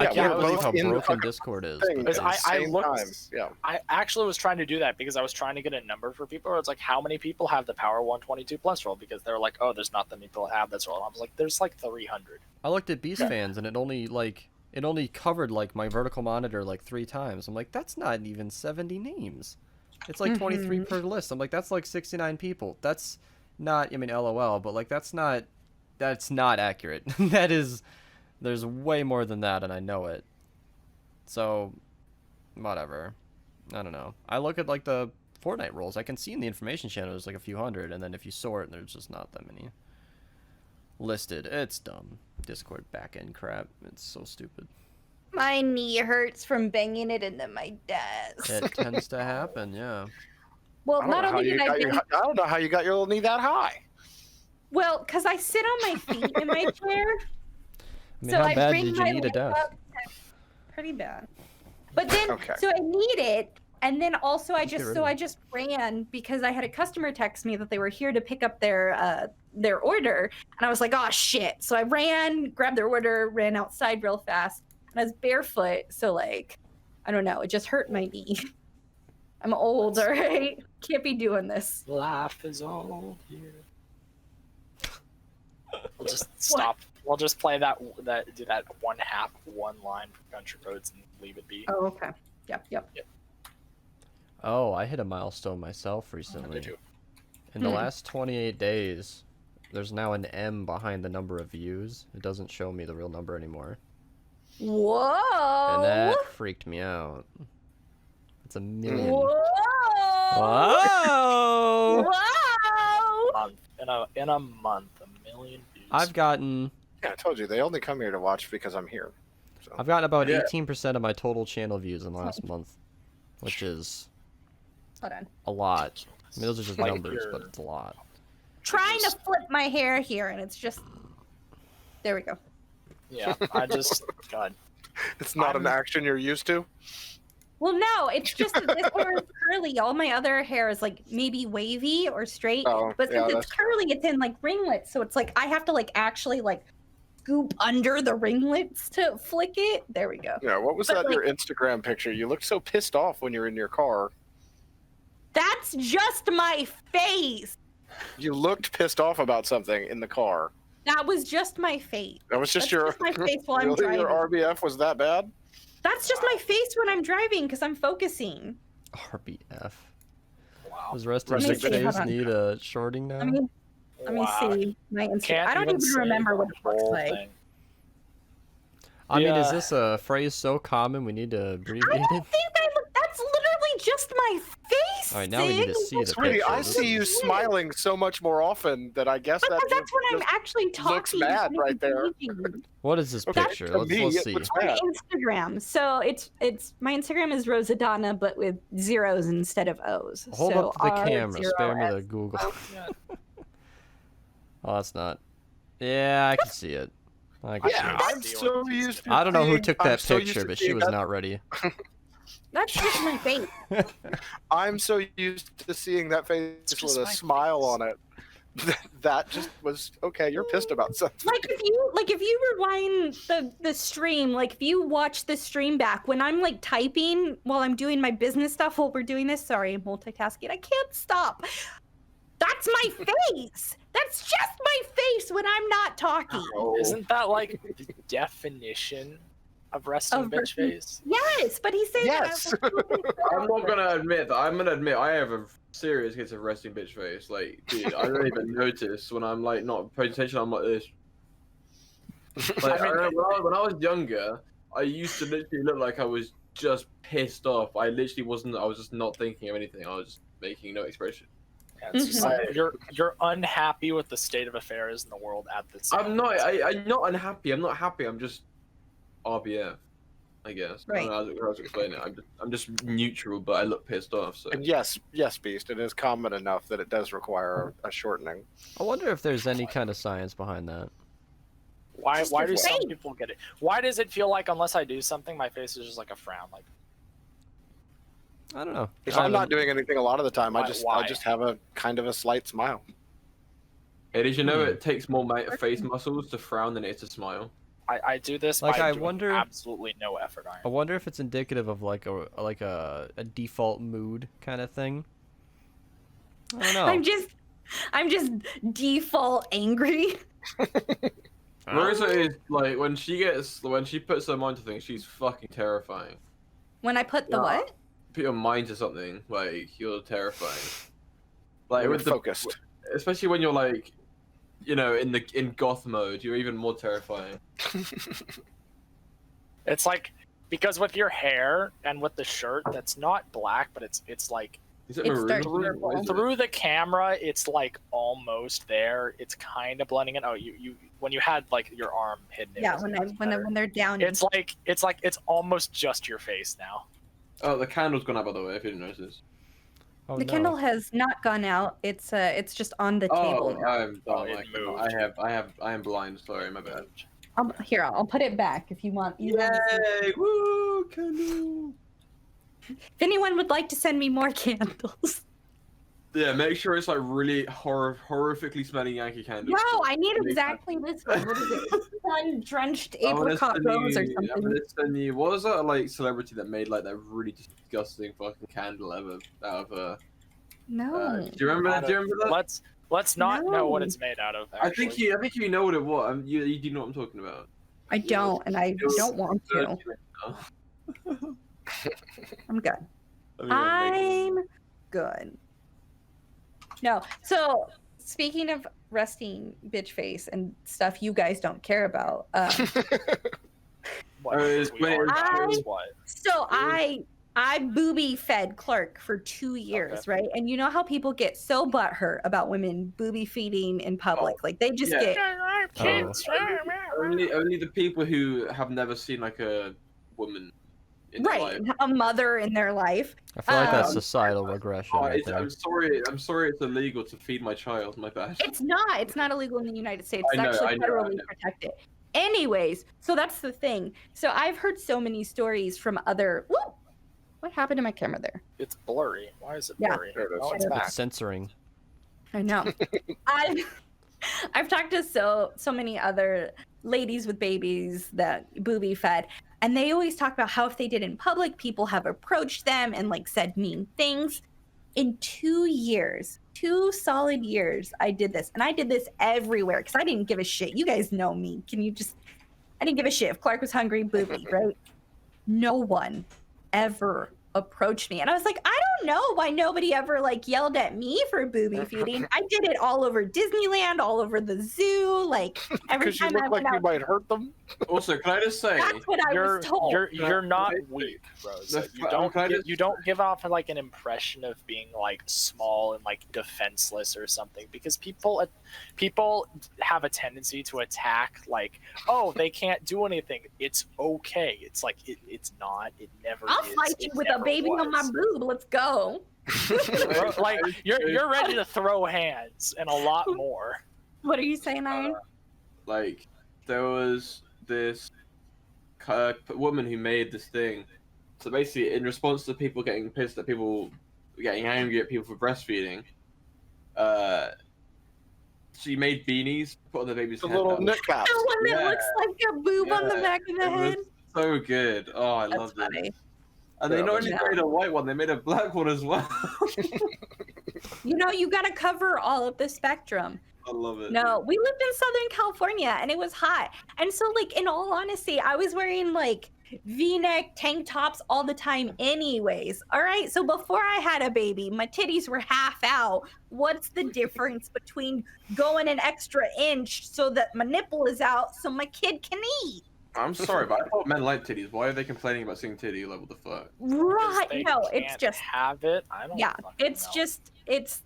I Yeah, can't we're believe both how in the broken fucking Discord is. thing but- Because at the I same looked- time. Yeah. I actually was trying to do that because I was trying to get a number for people. Where it's like, how many people have the Power 122 Plus roll? Because they're like, oh, there's not that many people that have this roll. And I was like, there's like 300. I looked at Beast fans and it only covered like my vertical monitor like 3 times. I'm like, that's not even 70 names. It's like 23 per list. I'm like, that's like 69 people. That's not, I mean, LOL, but like that's not accurate. There's way more than that, and I know it. So, whatever. I don't know. I look at like the Fortnite rolls. I can see in the information channel there's like a few hundred, and then if you sort, there's just not that many listed. It's dumb. Discord backend crap. It's so stupid. My knee hurts from banging it into my desk. It tends to happen, yeah. Well, I don't not know how only you did I got bang, I don't know how you got your little knee that high. well, because I sit on my feet in my chair. I mean, So how I bad bring did you my need a leg desk? up. Pretty bad. But then, Okay. so I need it, and then also I Just get just rid so of I it. just ran because I had a customer text me that they were here to pick up their order, and I was like, oh shit! So I ran, grabbed their order, ran outside real fast, and I was barefoot, so like, I don't know, it just hurt my knee. I'm old, all right? Can't be doing this. Life is all here. We'll just stop. We'll just play do that one line for Country Roads and leave it be. Oh, okay. Yep. Oh, I hit a milestone myself Did recently. you? In the last 28 days, there's now an M behind the number of views. It doesn't show me the real number anymore. Whoa. And that freaked me out. It's a million. Whoa. Whoa! Whoa. In a month, 1 million views. I've gotten Yeah, I told you they only come here to watch because I'm here. So about Yeah. 18% of my total channel views in the last month, which is Hold on. a lot. I mean, those are just Like numbers, but your- it's a lot. Trying to flip my hair here, and it's just. There we go. Yeah, God. it's not an I'm- action you're used to. Well, no, it's just that this hair is curly. All my other hair is like maybe wavy or straight, Oh, but yeah, since it's that's- curly, it's in like ringlets. So it's like I have to like actually like scoop under the ringlets to flick it. There we go. Yeah, what was But, that your Instagram picture? You looked so pissed off when you're in your car. That's just my face. You looked pissed off about something in the car. That was just my face. That was just That's your just my face while I'm really driving. your RBF was that bad? That's just my face when I'm driving because I'm focusing. RBF. Wow. Does resting Resting bitch bitch face face. need a shorting now? Let me see my Instagram. Can't I don't even say remember what the it looks whole like. thing. I mean, is Yeah. this a phrase so common we need to I abbreviate don't it? think I look. That's literally just my face. All right, now we need to Zig. see the Sweetie, picture. I This see you is- smiling so much more often that I guess But that that's when I'm just- actually talking. looks mad and right there. engaging. What is this Okay, picture? to Let's me, it see. looks On bad. Instagram. So it's my Instagram is Rosadonna, but with zeros instead of O's. Hold so up the camera. Spare me R0S. the Google. Yeah. Oh, that's not. Yeah, I can see it. I can Yeah, see I'm so used to it. I don't know who seeing- took I'm that so used picture, to but she seeing was that- not ready. That's just my face. I'm so used to seeing that face It's with just a my smile face. on it. That just was okay. You're pissed about something. Like if you rewind the stream, like if you watch the stream back when I'm like typing while I'm doing my business stuff while we're doing this, sorry, I'm multitasking. I can't stop. That's my face. That's just my face when I'm not talking. Oh. Isn't that like the definition of resting Of bitch resting- face? Yes, but he's saying Yes. that. I'm not gonna admit that. I'm gonna admit I have a serious case of resting bitch face. Like, dude, I don't even notice when I'm like not paying attention. I'm like this. Like, I mean- when I was younger, I used to literally look like I was just pissed off. I literally wasn't. I was just not thinking of anything. I was just making no expression. Yeah, it's just Mhm. like you're unhappy with the state of affairs in the world at this. I'm not. I'm not unhappy. I'm not happy. I'm just RBF. I guess. I don't know how to explain it. I'm just neutral, but I look pissed off. So. And yes, Beast, it is common enough that it does require a shortening. I wonder if there's any kind of science behind that. Why Just do your some face. people get it? Why does it feel like unless I do something, my face is just like a frown? Like I don't know. If I I'm not haven't- doing anything a lot of the time, I Why? just have a kind of a slight smile. Hey, did you know it takes more face muscles to frown than it is to smile? I do this Like, by I doing wonder- absolutely no effort on I it. wonder if it's indicative of like a default mood kind of thing. I don't know. I'm just default angry. Rosa is like when she puts her mind to things, she's fucking terrifying. When I put the Yeah. what? Put your mind to something, like you're terrifying. Like You're with focused. especially when you're like, in goth mode, you're even more terrifying. It's like because with your hair and with the shirt that's not black, but it's like Is it It's maroon? dark What is it? through the camera, it's like almost there. It's kind of blending in. Oh, you when you had like your arm hidden. it Yeah, was when much when better. they're down. It's like it's almost just your face now. Oh, the candle's gone out, by the way, if you didn't notice. Oh, the no. candle has not gone out. It's just on the table now. I am blind. Sorry, my bad. I'll put it back if you want. You want to see. Yay! Woo! Candle. If anyone would like to send me more candles. Yeah, make sure it's like really horrifically smelling Yankee Candle. No, I need exactly this one. What is it? Sun-drenched apricot rose or I'm something. gonna send you. What was that like celebrity that made like that really disgusting fucking candle ever out of No. do you remember? Do you remember that? Let's not know what No. it's made out of. I Actually. think you know what it was. You do know what I'm talking about. I don't, and I don't want to. I'm good. I'm good. No. So, speaking of resting bitch face and stuff you guys don't care about, What, Wait, what? so I booby fed Clark for 2 years, right? And you know how people get so butthurt about women booby feeding in public, like they just Yeah. get Only the people who have never seen like a woman in their right, life. a mother in their life. I feel like that's Um, societal regression right there. I'm sorry. It's illegal to feed my child. My bad. It's not. It's not illegal in the United States. It's I know, actually I know, I federally know. protected. Anyways, so that's the thing. So I've heard so many stories from other. Whoop! What happened to my camera there? It's blurry. Why is it Yeah. blurry? There it is. Oh, it's It's back. It's censoring. I know. I've talked to so many other ladies with babies that booby fed, and they always talk about how if they did in public, people have approached them and like said mean things. In 2 years, 2 solid years, I did this, and I did this everywhere because I didn't give a shit. You guys know me. I didn't give a shit if Clark was hungry, booby, right? No one ever approached me, and I was like, I don't know why nobody ever like yelled at me for booby feeding. I did it all over Disneyland, all over the zoo, like every Because you time I look went like you out. might hurt them. Also, can I just say? That's what I You're was told. you're not Okay. weak, Rose. The You fa- don't can I gi- just- you don't give off like an impression of being like small and like defenseless or something because people have a tendency to attack like, oh, they can't do anything. It's okay. It's like it's not. It never. I'll is. fight you It with a never baby on my was. boob. Let's go. Like you're ready to throw hands and a lot more. What are you saying, Iron? Like, there was this woman who made this thing. So basically, in response to people getting pissed at people getting angry at people for breastfeeding, she made beanies, put on the baby's The head. little That was knit caps. The one that Yeah. looks like a boob on the Yeah, back of the it was head. so good. Oh, I That's loved funny. it. And they Yeah, not only yeah. made a white one, they made a black one as well. You know, you got to cover all of the spectrum. I love it. No, we lived in Southern California and it was hot. And so, like, in all honesty, I was wearing like V-neck tank tops all the time, anyways. All right. So before I had a baby, my titties were half out. What's the difference between going an extra inch so that my nipple is out so my kid can eat? I'm sorry, but I thought men like titties. Why are they complaining about seeing titty? Like, what the fuck? Right. They No, it's can't just, have it. I don't. yeah, fucking it's know. just, it's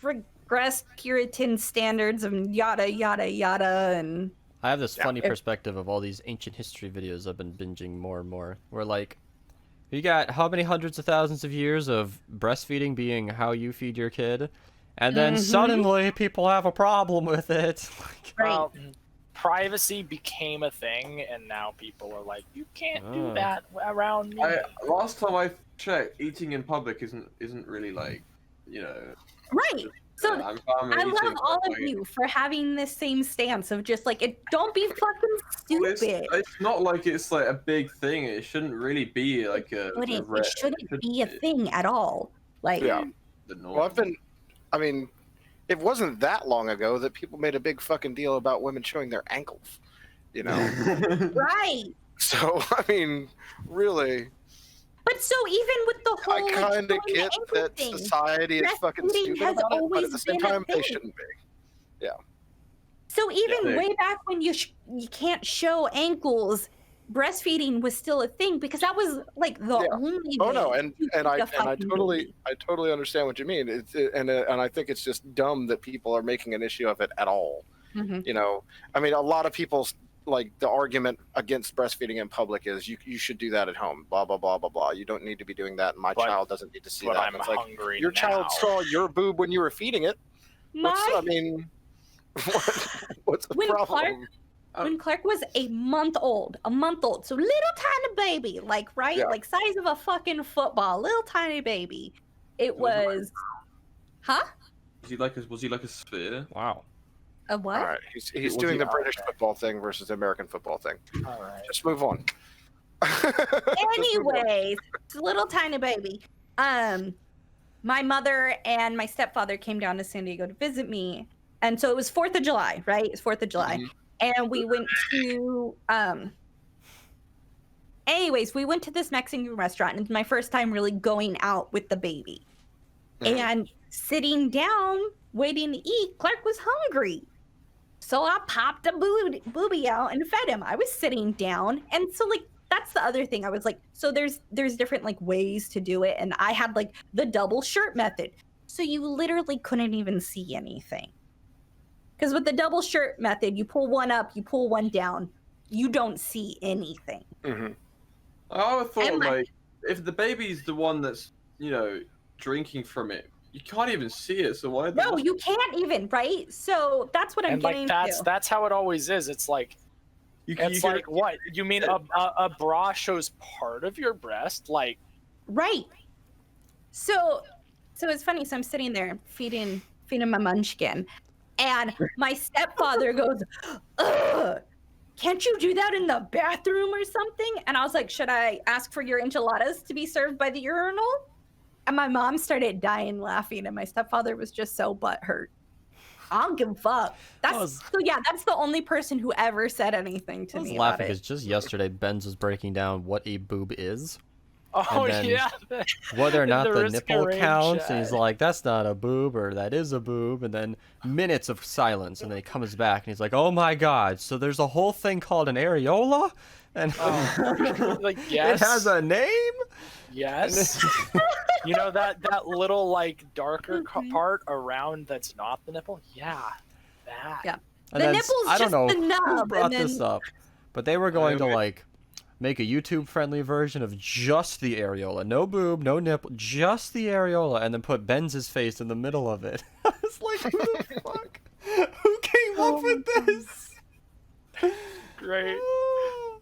regressed Puritan standards and yada, yada, yada. And I have this Yeah. funny perspective of all these ancient history videos I've been binging more and more. Where like, you got how many hundreds of thousands of years of breastfeeding being how you feed your kid, and then Mhm. suddenly people have a problem with it. right. Well, privacy became a thing, and now people are like, you can't do Oh. that around me. Last time I checked, eating in public isn't really like, you know. Right. So I'm farming I love YouTube, all of like, you for having this same stance of just like, don't be fucking well, stupid. it's not like it's like a big thing. It shouldn't really be like It shouldn't be a thing at all. Like, Yeah. The norm. Well, I mean, it wasn't that long ago that people made a big fucking deal about women showing their ankles, you know? right. So, I mean, really, But so even with the whole, I like, kind of showing the get ankle that thing, society is fucking breastfeeding stupid has about it, but always at the same been a time, they thing. shouldn't be. So even Yeah. way back when you can't show ankles, breastfeeding was still a thing because that was like the Yeah. only Oh way no, and to I feed a fucking baby. totally understand what you mean. And I think it's just dumb that people are making an issue of it at all. Mhm. You know, I mean, a lot of people, like, the argument against breastfeeding in public is you should do that at home. Blah blah blah blah blah. You don't need to be doing that, and my child doesn't need to see But that. I'm And it's like, hungry your now. child saw your boob when you were feeding it. I mean, what's the When problem? when Clark was a month old, so little tiny baby, like Yeah. like size of a fucking football, little tiny baby. It was, huh? Was he like a sphere? Wow. A what? All right, he's Was doing he the out British there? football thing versus the American football thing. All right. Just move on. Anyways, it's a little tiny baby. My mother and my stepfather came down to San Diego to visit me, and so it was 4th of July, right? It's 4th of July, and we went to anyways, we went to this Mexican restaurant, and it's my first time really going out with the baby. Mhm. And sitting down, waiting to eat, Clark was hungry. So I popped a booby out and fed him. I was sitting down. And so, like, that's the other thing. I was like, so there's different, like, ways to do it. And I had, like, the double shirt method. So you literally couldn't even see anything. Because with the double shirt method, you pull one up, you pull one down. You don't see anything. Mhm. I would thought, And like, if the baby's the one that's, drinking from it, you can't even see it. So why? No, you can't even, right? So that's what I'm And like getting to. that's how it always is. It's like it's like what you mean a bra shows part of your breast, like Right. So it's funny. So I'm sitting there feeding my munchkin, and my stepfather goes, "Ugh, can't you do that in the bathroom or something?" And I was like, "Should I ask for your enchiladas to be served by the urinal?" And my mom started dying laughing, and my stepfather was just so butthurt. I don't give a fuck. That's the only person who ever said anything to I was me laughing about because it. just yesterday Benz was breaking down what a boob is, oh And then yeah. whether or not The the risk nipple arrange, counts, and he's like, "That's not a boob," or "That is a boob," and then minutes of silence, and then he comes back and he's like, "Oh my god, so there's a whole thing called an areola, and like yes. it has a name." Yes. You know that little like darker part around that's not the nipple? Yeah. That. Yeah. And The then nipple's I don't just know the who nub, brought and this then- up, but they were going to Wait. like make a YouTube-friendly version of just the areola, no boob, no nipple, just the areola, and then put Benz's face in the middle of it. I was like, who the fuck? Who came up with this? Great.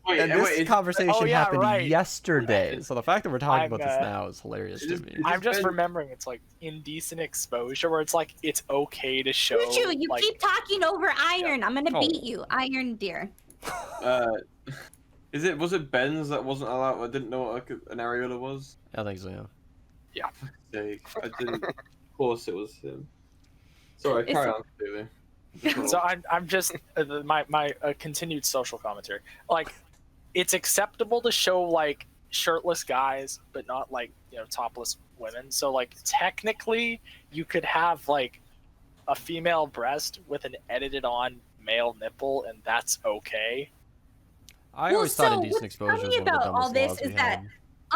Wait, And this wait, conversation oh, yeah, happened right. yesterday, so the fact that we're talking I'm, about this now is hilarious to is- me. is- I'm just Ben- remembering it's like indecent exposure where it's like it's okay to show Choo-choo, you like keep talking over Iron. I'm gonna Oh. beat you, Iron dear. Was it Ben's that wasn't allowed? I didn't know what an areola was. I think so, yeah. I didn't. Of course, it was him. Sorry, It's- carry on, Steely. so I'm just my continued social commentary. Like, it's acceptable to show like shirtless guys, but not like topless women. So like technically, you could have like a female breast with an edited on male nipple, and that's okay. I Well, always thought so indecent what's exposure was funny one of the about dumbest all this laws we is that- had.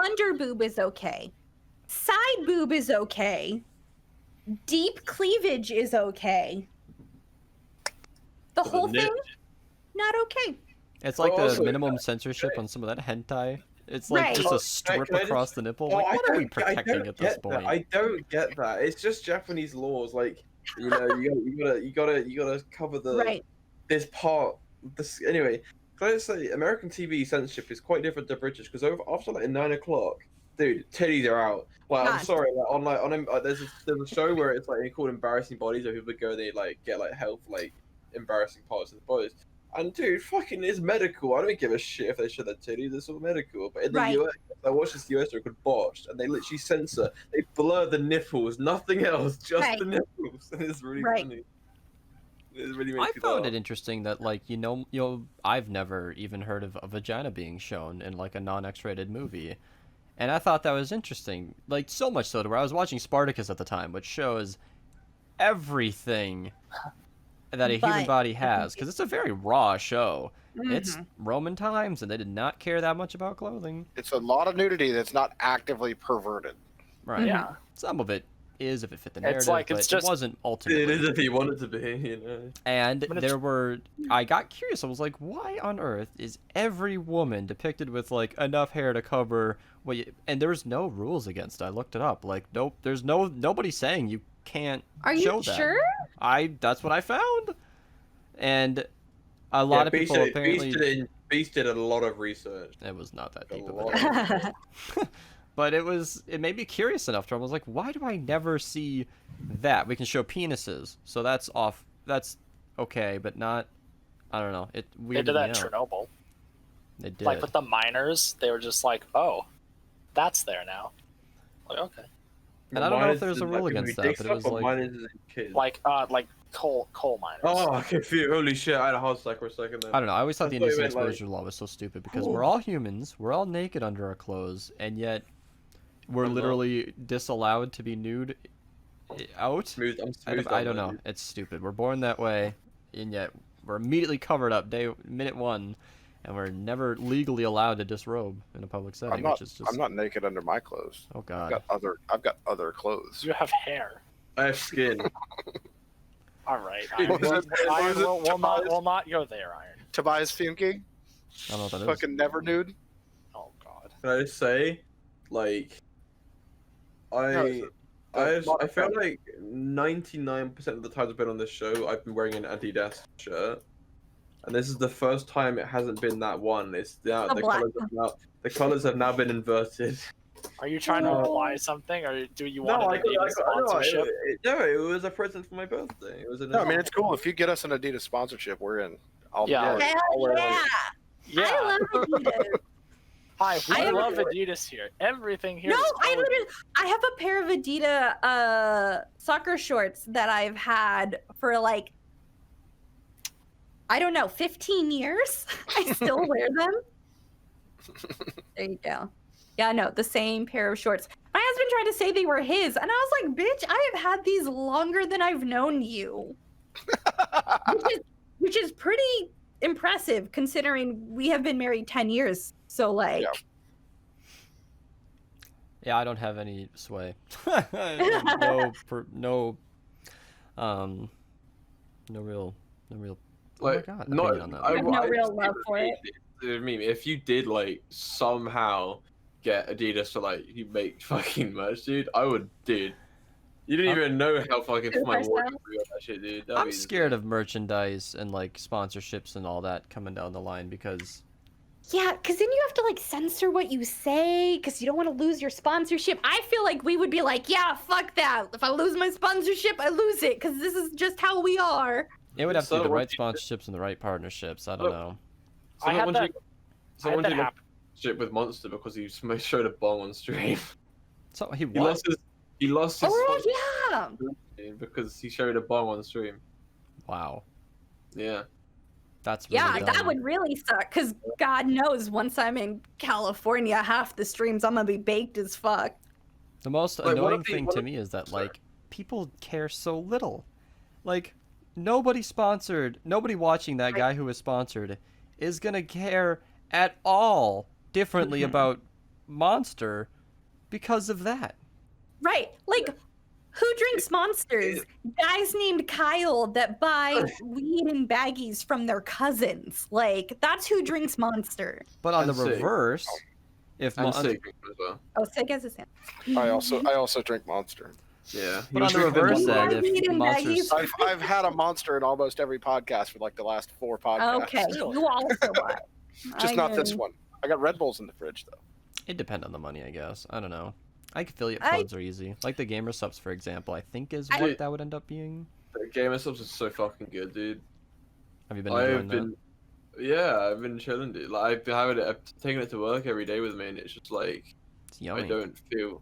Under boob is okay. Side boob is okay. Deep cleavage is okay. The So the whole nip- thing, not okay. It's like Well, the also- minimum censorship on some of that hentai. It's like Right. just Oh, a strip can I just- across the nipple. Oh, Like, I what are we don't- I protecting don't at this get point? that. I don't get that. It's just Japanese laws. Like, you gotta cover the Right. this part. Anyway. Can I just say, American TV censorship is quite different to British because after like 9 o'clock, dude, titties are out. Like, I'm Nah. sorry, there's a show where it's like called Embarrassing Bodies, where people go, they like get like health, like embarrassing parts of the bodies. And dude, fucking it's medical. I don't give a shit if they show their titties. It's all medical. But in the Right. US, I watched this US show called Botched, and they literally censor. They blur the nipples, nothing else, just Right. the nipples. And it's really Right. funny. It really I makes me found laugh. it interesting that, like, I've never even heard of a vagina being shown in like a non-X-rated movie, and I thought that was interesting. Like, so much so to where I was watching Spartacus at the time, which shows everything that a human But- body has, because it's a very raw show. It's Mhm. Roman times, and they did not care that much about clothing. It's a lot of nudity that's not actively perverted. Right. Yeah. Some of it is if it fit the narrative, It's like, but it's just- it wasn't ultimately. It is if he wanted to be, you know. And But it's- I got curious. I was like, why on earth is every woman depicted with like enough hair to cover what you, and there's no rules against it. I looked it up. Like, nope, there's nobody saying you can't Are show you that. sure? That's what I found. And a lot of people apparently Beast did a lot of research. it was not that A deep of lot a of research. but it made me curious enough to I was like, why do I never see that? We can show penises, so that's okay, but not, I don't know. It They weirded did that me in out. Chernobyl. They did. Like with the miners, they were just like, "Oh, that's there now." Like, okay. And I don't know if Miners there's a is rule like against people that, who but dig it was stuff, or like, miners is kids. Like coal miners. Oh, I confused. Holy shit! I had a heart attack for a second there. I don't know. I always thought the I thought you indecent meant, like- exposure law was so stupid because we're all humans, we're all naked under our clothes, and yet we're I'm not. literally disallowed to be nude out. I'm smooth I on don't that, know. dude. It's stupid. We're born that way, and yet we're immediately covered up minute one, and we're never legally allowed to disrobe in a public setting, I'm not. which is just I'm not naked under my clothes. oh I've god. got other clothes. You have hair. I have skin. All right. Dude, Iron. what is it- what Iron is it, will not go there, Iron. Tobias Fumke, I don't know what that is. fucking never nude. Oh God. Can I just say, like, No, I feel like 99% of the times I've been on this show, I've been wearing an Adidas shirt, and this is the first time it hasn't been that one. It's now A black the colors have now been inverted. Are you trying to No. imply something, or do you No, want an Adidas no, sponsorship? it was a present for my birthday. It was an No, I mean it's cool. If you get us an Adidas sponsorship, we're in. Yeah. Hell I'll wear yeah! Yeah. I love Adidas. Hi, we I love have- Adidas here. Everything here. No, is I totally- literally, I have a pair of Adidas soccer shorts that I've had for like, I don't know, 15 years. I still wear them. There you go. Yeah, no, the same pair of shorts. My husband tried to say they were his, and I was like, bitch, I have had these longer than I've known you. which is pretty impressive considering we have been married 10 years. So like, Yeah. Yeah, I don't have any sway. No real. Oh like, my god. not, opinion on that. have no real love for it. I mean, if you did like somehow get Adidas to like you make fucking merch, dude, I would, dude. You didn't even know how fucking my Super wardrobe style. would be on that shit, dude. That'd I'm be scared of merchandise and like sponsorships and all that coming down the line because yeah, because then you have to like censor what you say because you don't want to lose your sponsorship. I feel like we would be like, yeah, fuck that. If I lose my sponsorship, I lose it because this is just how we are. it would have to So be the what right you- sponsorships and the right partnerships. I don't Look, know. I had Someone that. did- someone that did a happen. shit with Monster because he showed a bong on stream. So he He what? lost his Oh yeah. sponsorship because he showed a bong on stream. Wow. Yeah. That's really Yeah, that dumb. would really suck because God knows once I'm in California, half the streams I'm gonna be baked as fuck. The most Like, what annoying if the- thing what to if- me is that Sorry. like people care so little. Like nobody watching that Right. guy who was sponsored is gonna care at all differently Mm-hmm. about Monster because of that. Right. Like, who drinks monsters? Guys named Kyle that buy weed in baggies from their cousins. Like, that's who drinks monster. But on And the sick. reverse, if And Mon- sick as well. Oh, sick as a sin. I also drink Monster. Yeah. But on the reverse end, if Weed and Monster's baggies. I've had a Monster in almost every podcast for like the last 4 podcasts. Okay, you also are. Just not this one. I got Red Bulls in the fridge though. It depends on the money, I guess. I don't know. Like affiliate codes are easy. Like the gamer subs, for example, I think is what that would end up being. The gamer subs are so fucking good, dude. Have you been enjoying that? Yeah, I've been chilling, dude. Like I've been having it, I've taken it to work every day with me, and it's just like It's yummy. I don't feel.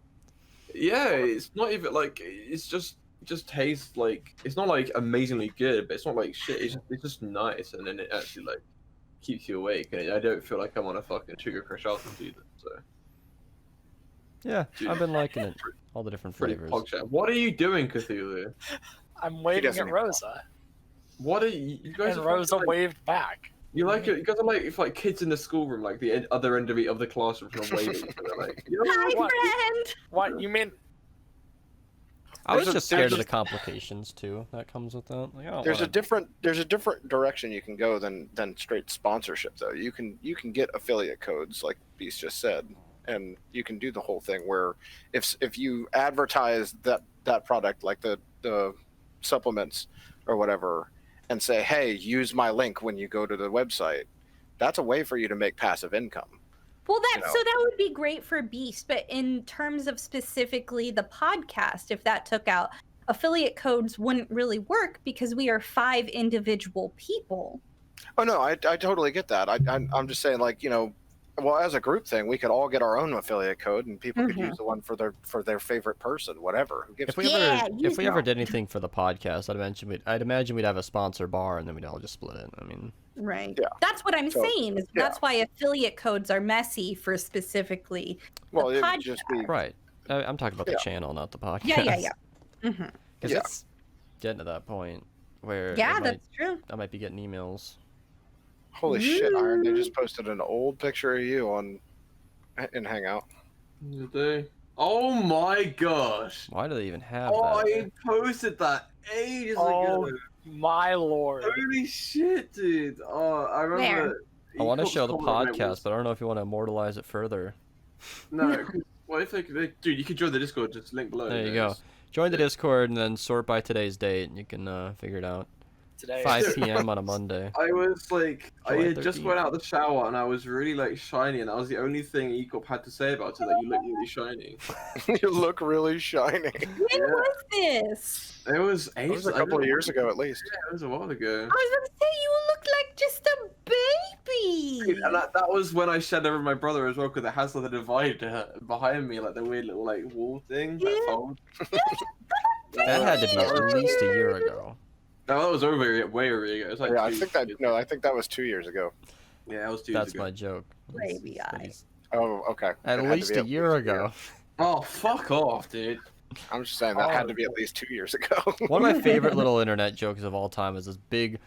Yeah, it's not even like it's just tastes like it's not like amazingly good, but it's not like shit. It's just nice, and then it actually like keeps you awake, and I don't feel like I'm on a fucking sugar crush altitude. So Yeah, dude, I've been liking it. All the different pretty flavors. pogchat. What are you doing, Cthulhu? I'm waving doesn't at even know. Rosa, What are you guys? and are Rosa like, waved back. You like it? You guys are like if like kids in the schoolroom, like the other end of the classroom, from waving. Each other, like, you know, Hi, What? friend. What you mean? I was There's a- just scared of there's the complications too that comes with that. Like, I don't There's a wanna... different direction you can go than straight sponsorship though. You can get affiliate codes like Beast just said, and you can do the whole thing where if you advertise that product like the supplements or whatever and say, hey, use my link when you go to the website, that's a way for you to make passive income. Well, You know. so that would be great for Beast, but in terms of specifically the podcast, if that took out, affiliate codes wouldn't really work because we are 5 individual people. Oh no, I totally get that. I'm just saying, like, you know, well, as a group thing, we could all get our own affiliate code, and people could use the one for their favorite person, whatever. Who gives If we Yeah, if we you ever know. did anything for the podcast, I'd imagine we'd have a sponsor bar, and then we'd all just split it. I mean, Right. Yeah. That's what I'm So, saying. Is yeah. That's why affiliate codes are messy for specifically. Well, the it would just be right? I'm talking about the Yeah. channel, not the podcast. Yeah. Mm-hmm. Because Yeah. it's getting to that point where Yeah, I might, that's true. I might be getting emails. holy shit, Iron. They just posted an old picture of you in Hangout. Did they? Oh my gosh! Why do they even have Oh, that? I posted that ages Oh ago. my lord! Holy shit, dude! Oh, I remember. Where? I want to Equals show the comment was- podcast, but I don't know if you want to immortalize it further. No, 'cause what if dude? You can join the Discord. Just link below. There you go. Join the Discord and then sort by today's date, and you can figure it out. Today, 5 p.m. on a Monday. I was like, I July had just 13th. went out of the shower and I was really like shiny, and that was the only thing Ecop had to say about it. That you look really shiny. You look really shiny. When Yeah. was this? It was It ages. was a I don't couple of know. years ago, at least. Yeah, it was a while ago. I was going to say you look like just a baby. And that was when I shed over my brother as well, because it has like the divider behind me, like the weird little like wall thing. That Yeah. fold. That had to be at least a year ago. No, that was way over a year. It was like Yeah, I 2 think that years. I think that was 2 years ago. Yeah, that was 2 That's years ago. my joke. Baby That eye. he's- Oh, okay. At It had to least be a year ago. Oh, fuck off, dude. I'm just saying that had to be at least 2 years ago. One of my favorite little internet jokes of all time is this big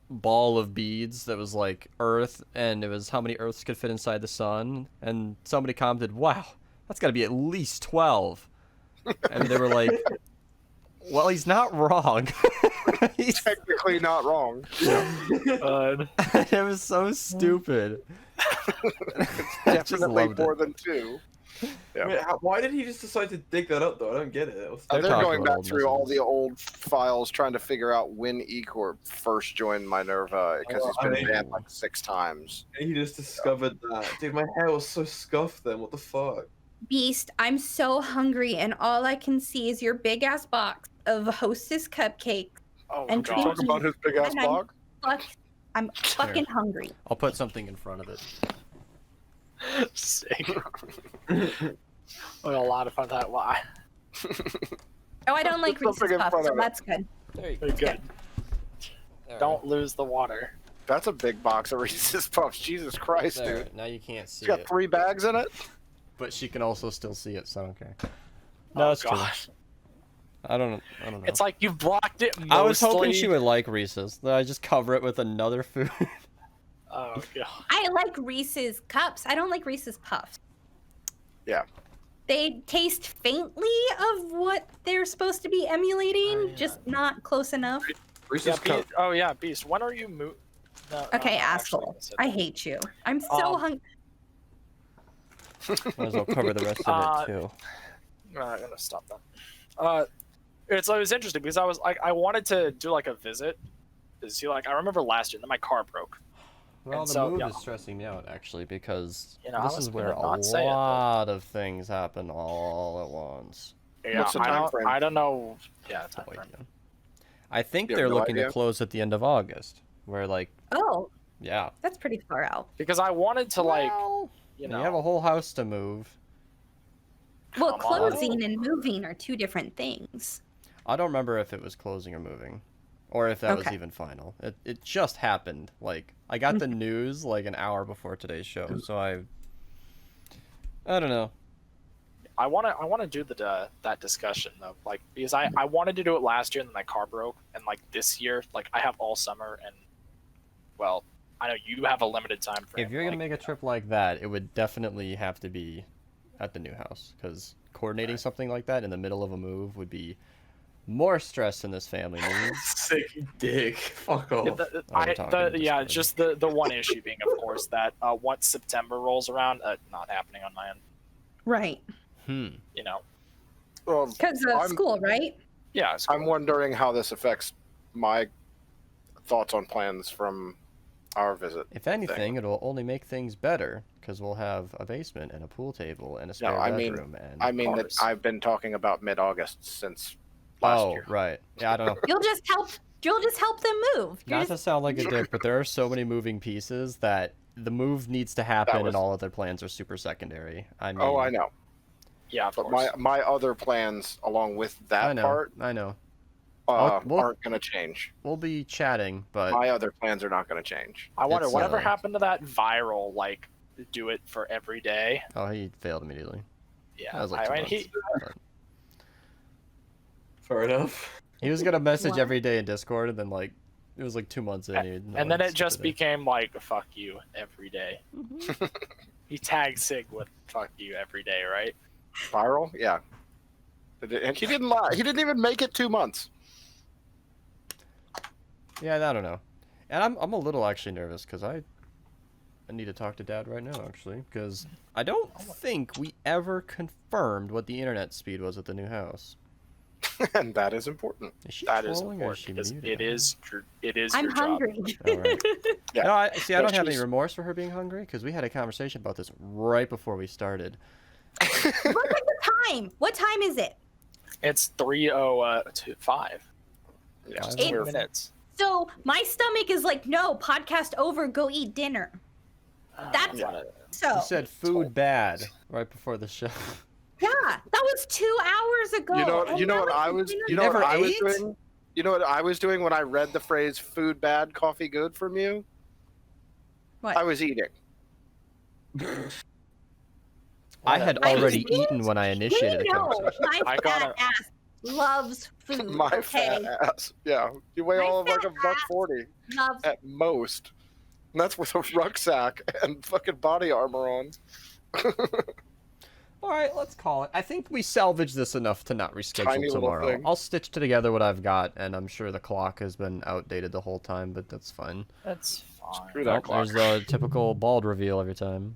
ball of beads that was like Earth, and it was how many Earths could fit inside the sun. And somebody commented, "Wow, that's got to be at least 12." And they were like, "Well, he's not wrong." He's... Technically not wrong. It was so stupid. I just Definitely loved more it. than 2. Yeah. Wait, why did he just decide to dig that up though? I don't get it. They're They're talking going about back old through all messages. the old files trying to figure out when eCorp first joined Minerva because Oh, it's been I mean- banned like 6 times. He just discovered that. Dude, my hair was so scuffed then. What the fuck? Beast, I'm so hungry, and all I can see is your big ass box of Hostess cupcakes. oh And god! Talk about his big ass And I'm- blog. Fuck, I'm fucking hungry. I'll put something in front of it. Sick. We had a lot of fun with that. Why? Oh, I don't like Put Reese's something in Puffs, front so of it. that's good. There you Very good. Don't lose the water. That's a big box of Reese's Puffs. Jesus Christ, There, dude. now you can't see It's got it, 3 bags in it. but she can also still see it, so okay. No, Oh it's true. gosh! I don't know. It's like you've blocked it. Mostly. I was hoping she would like Reese's. Then I just cover it with another food. Oh god! I like Reese's cups. I don't like Reese's Puffs. Yeah. They taste faintly of what they're supposed to be emulating, yeah. just not close enough. Reese's Yeah, cup. Beast. Oh yeah, Beast. When are you No, Okay, I'm actually asshole. gonna say I that. hate you. I'm so hungry. Might as well cover the rest of it too. I'm gonna stop that. It was interesting because I was like, I wanted to do like a visit to see, like, I remember last year that my car broke, Well, And the so, move yeah. is stressing me out actually because You know, I this was is where gonna a not say it, though. lot of things happen all at once. Yeah, What's the time frame? I don't know. Yeah, time No frame. idea. I think You have they're no looking to idea? close at the end of August. Where like, Oh, yeah, that's pretty far out. Because I wanted to well, you you have a know. whole house to move. Well, Come on. closing and moving are two different things. I don't remember if it was closing or moving, or if that was Okay. even final. It just happened. Like I got the news like an hour before today's show, so I don't know. I wanna do that discussion though, like because I wanted to do it last year and then my car broke, and like this year, like I have all summer and well, I know you have a limited time frame. If you're gonna like, make a trip like that, it would definitely have to be at the new house because coordinating something like that in the middle of a move would be more stress than this family needs. Sick dick. Fuck Yeah, off. we're talking yeah, Discord. just the one issue being, of course, that once September rolls around, not happening on my end. Right. You know, Because of I'm- school, right? yeah. It's I'm cool. wondering how this affects my thoughts on plans from our visit. If anything, it'll only make things better because we'll have a basement and a pool table and a spare I mean- bedroom. And I mean that course. I've been talking about mid-August since last year. right. Yeah, I don't know. You'll just help them move. You're Not to just, sound like a dick, but there are so many moving pieces that the move needs to happen, was- and all other plans are super secondary. I mean, Oh, I know. Yeah, of But course. my other plans along with that I know. part I know. Well- aren't going to change. We'll be chatting, but My other plans are not going to change. I wonder it's, whatever uh, happened to that viral like do it for every day. oh, he failed immediately. Yeah, That was like 2 I mean months. But Fair enough. he was gonna message What? every day in Discord, and then like it was like 2 months in, and then it just became like fuck you every day. He tagged Sig with fuck you every day, right? Viral? Yeah. And he didn't lie. He didn't even make it 2 months. Yeah, I don't know. And I'm a little actually nervous because I need to talk to Dad right now actually because I don't think we ever confirmed what the internet speed was at the new house. And that is important. Is she That is trolling or is she important because muted? it is I'm your job. hungry. All right. Yeah. No, I don't have any she's- remorse for her being hungry because we had a conversation about this right before we started. Look at the time. What time is it? It's 3:05. Yeah, Five Just minutes. 2 minutes. So my stomach is like, no, podcast over, go eat dinner. That's so. You said food bad right before the show. Yeah, that was 2 hours ago. and You know now what it's I was. dinner You know what never I was ate? doing. You know what I was doing when I read the phrase "food bad, coffee good" from you. What? I was eating. I had I already was eaten when I initiated the We know conversation. my I fat gotta- ass loves food. My okay, fat ass. Yeah, you weigh My all of like fat $140 loves. at most. And that's with a rucksack and fucking body armor on. All right, let's call it. I think we salvaged this enough to not reschedule Tiny little tomorrow. thing. I'll stitch together what I've got, and I'm sure the clock has been outdated the whole time, but that's fine. That's fine. Screw that clock. There's the typical bald reveal every time.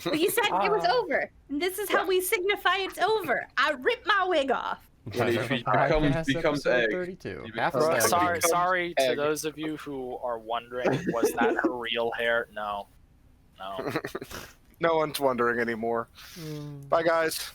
Well, you said it was over, and this is how we signify it's over. I ripped my wig off. When he Podcast becomes episode egg. 32. He Half a becomes- stag. Sorry, becomes sorry to egg. those of you who are wondering, was that her real hair? No. No one's wondering anymore. Bye, guys.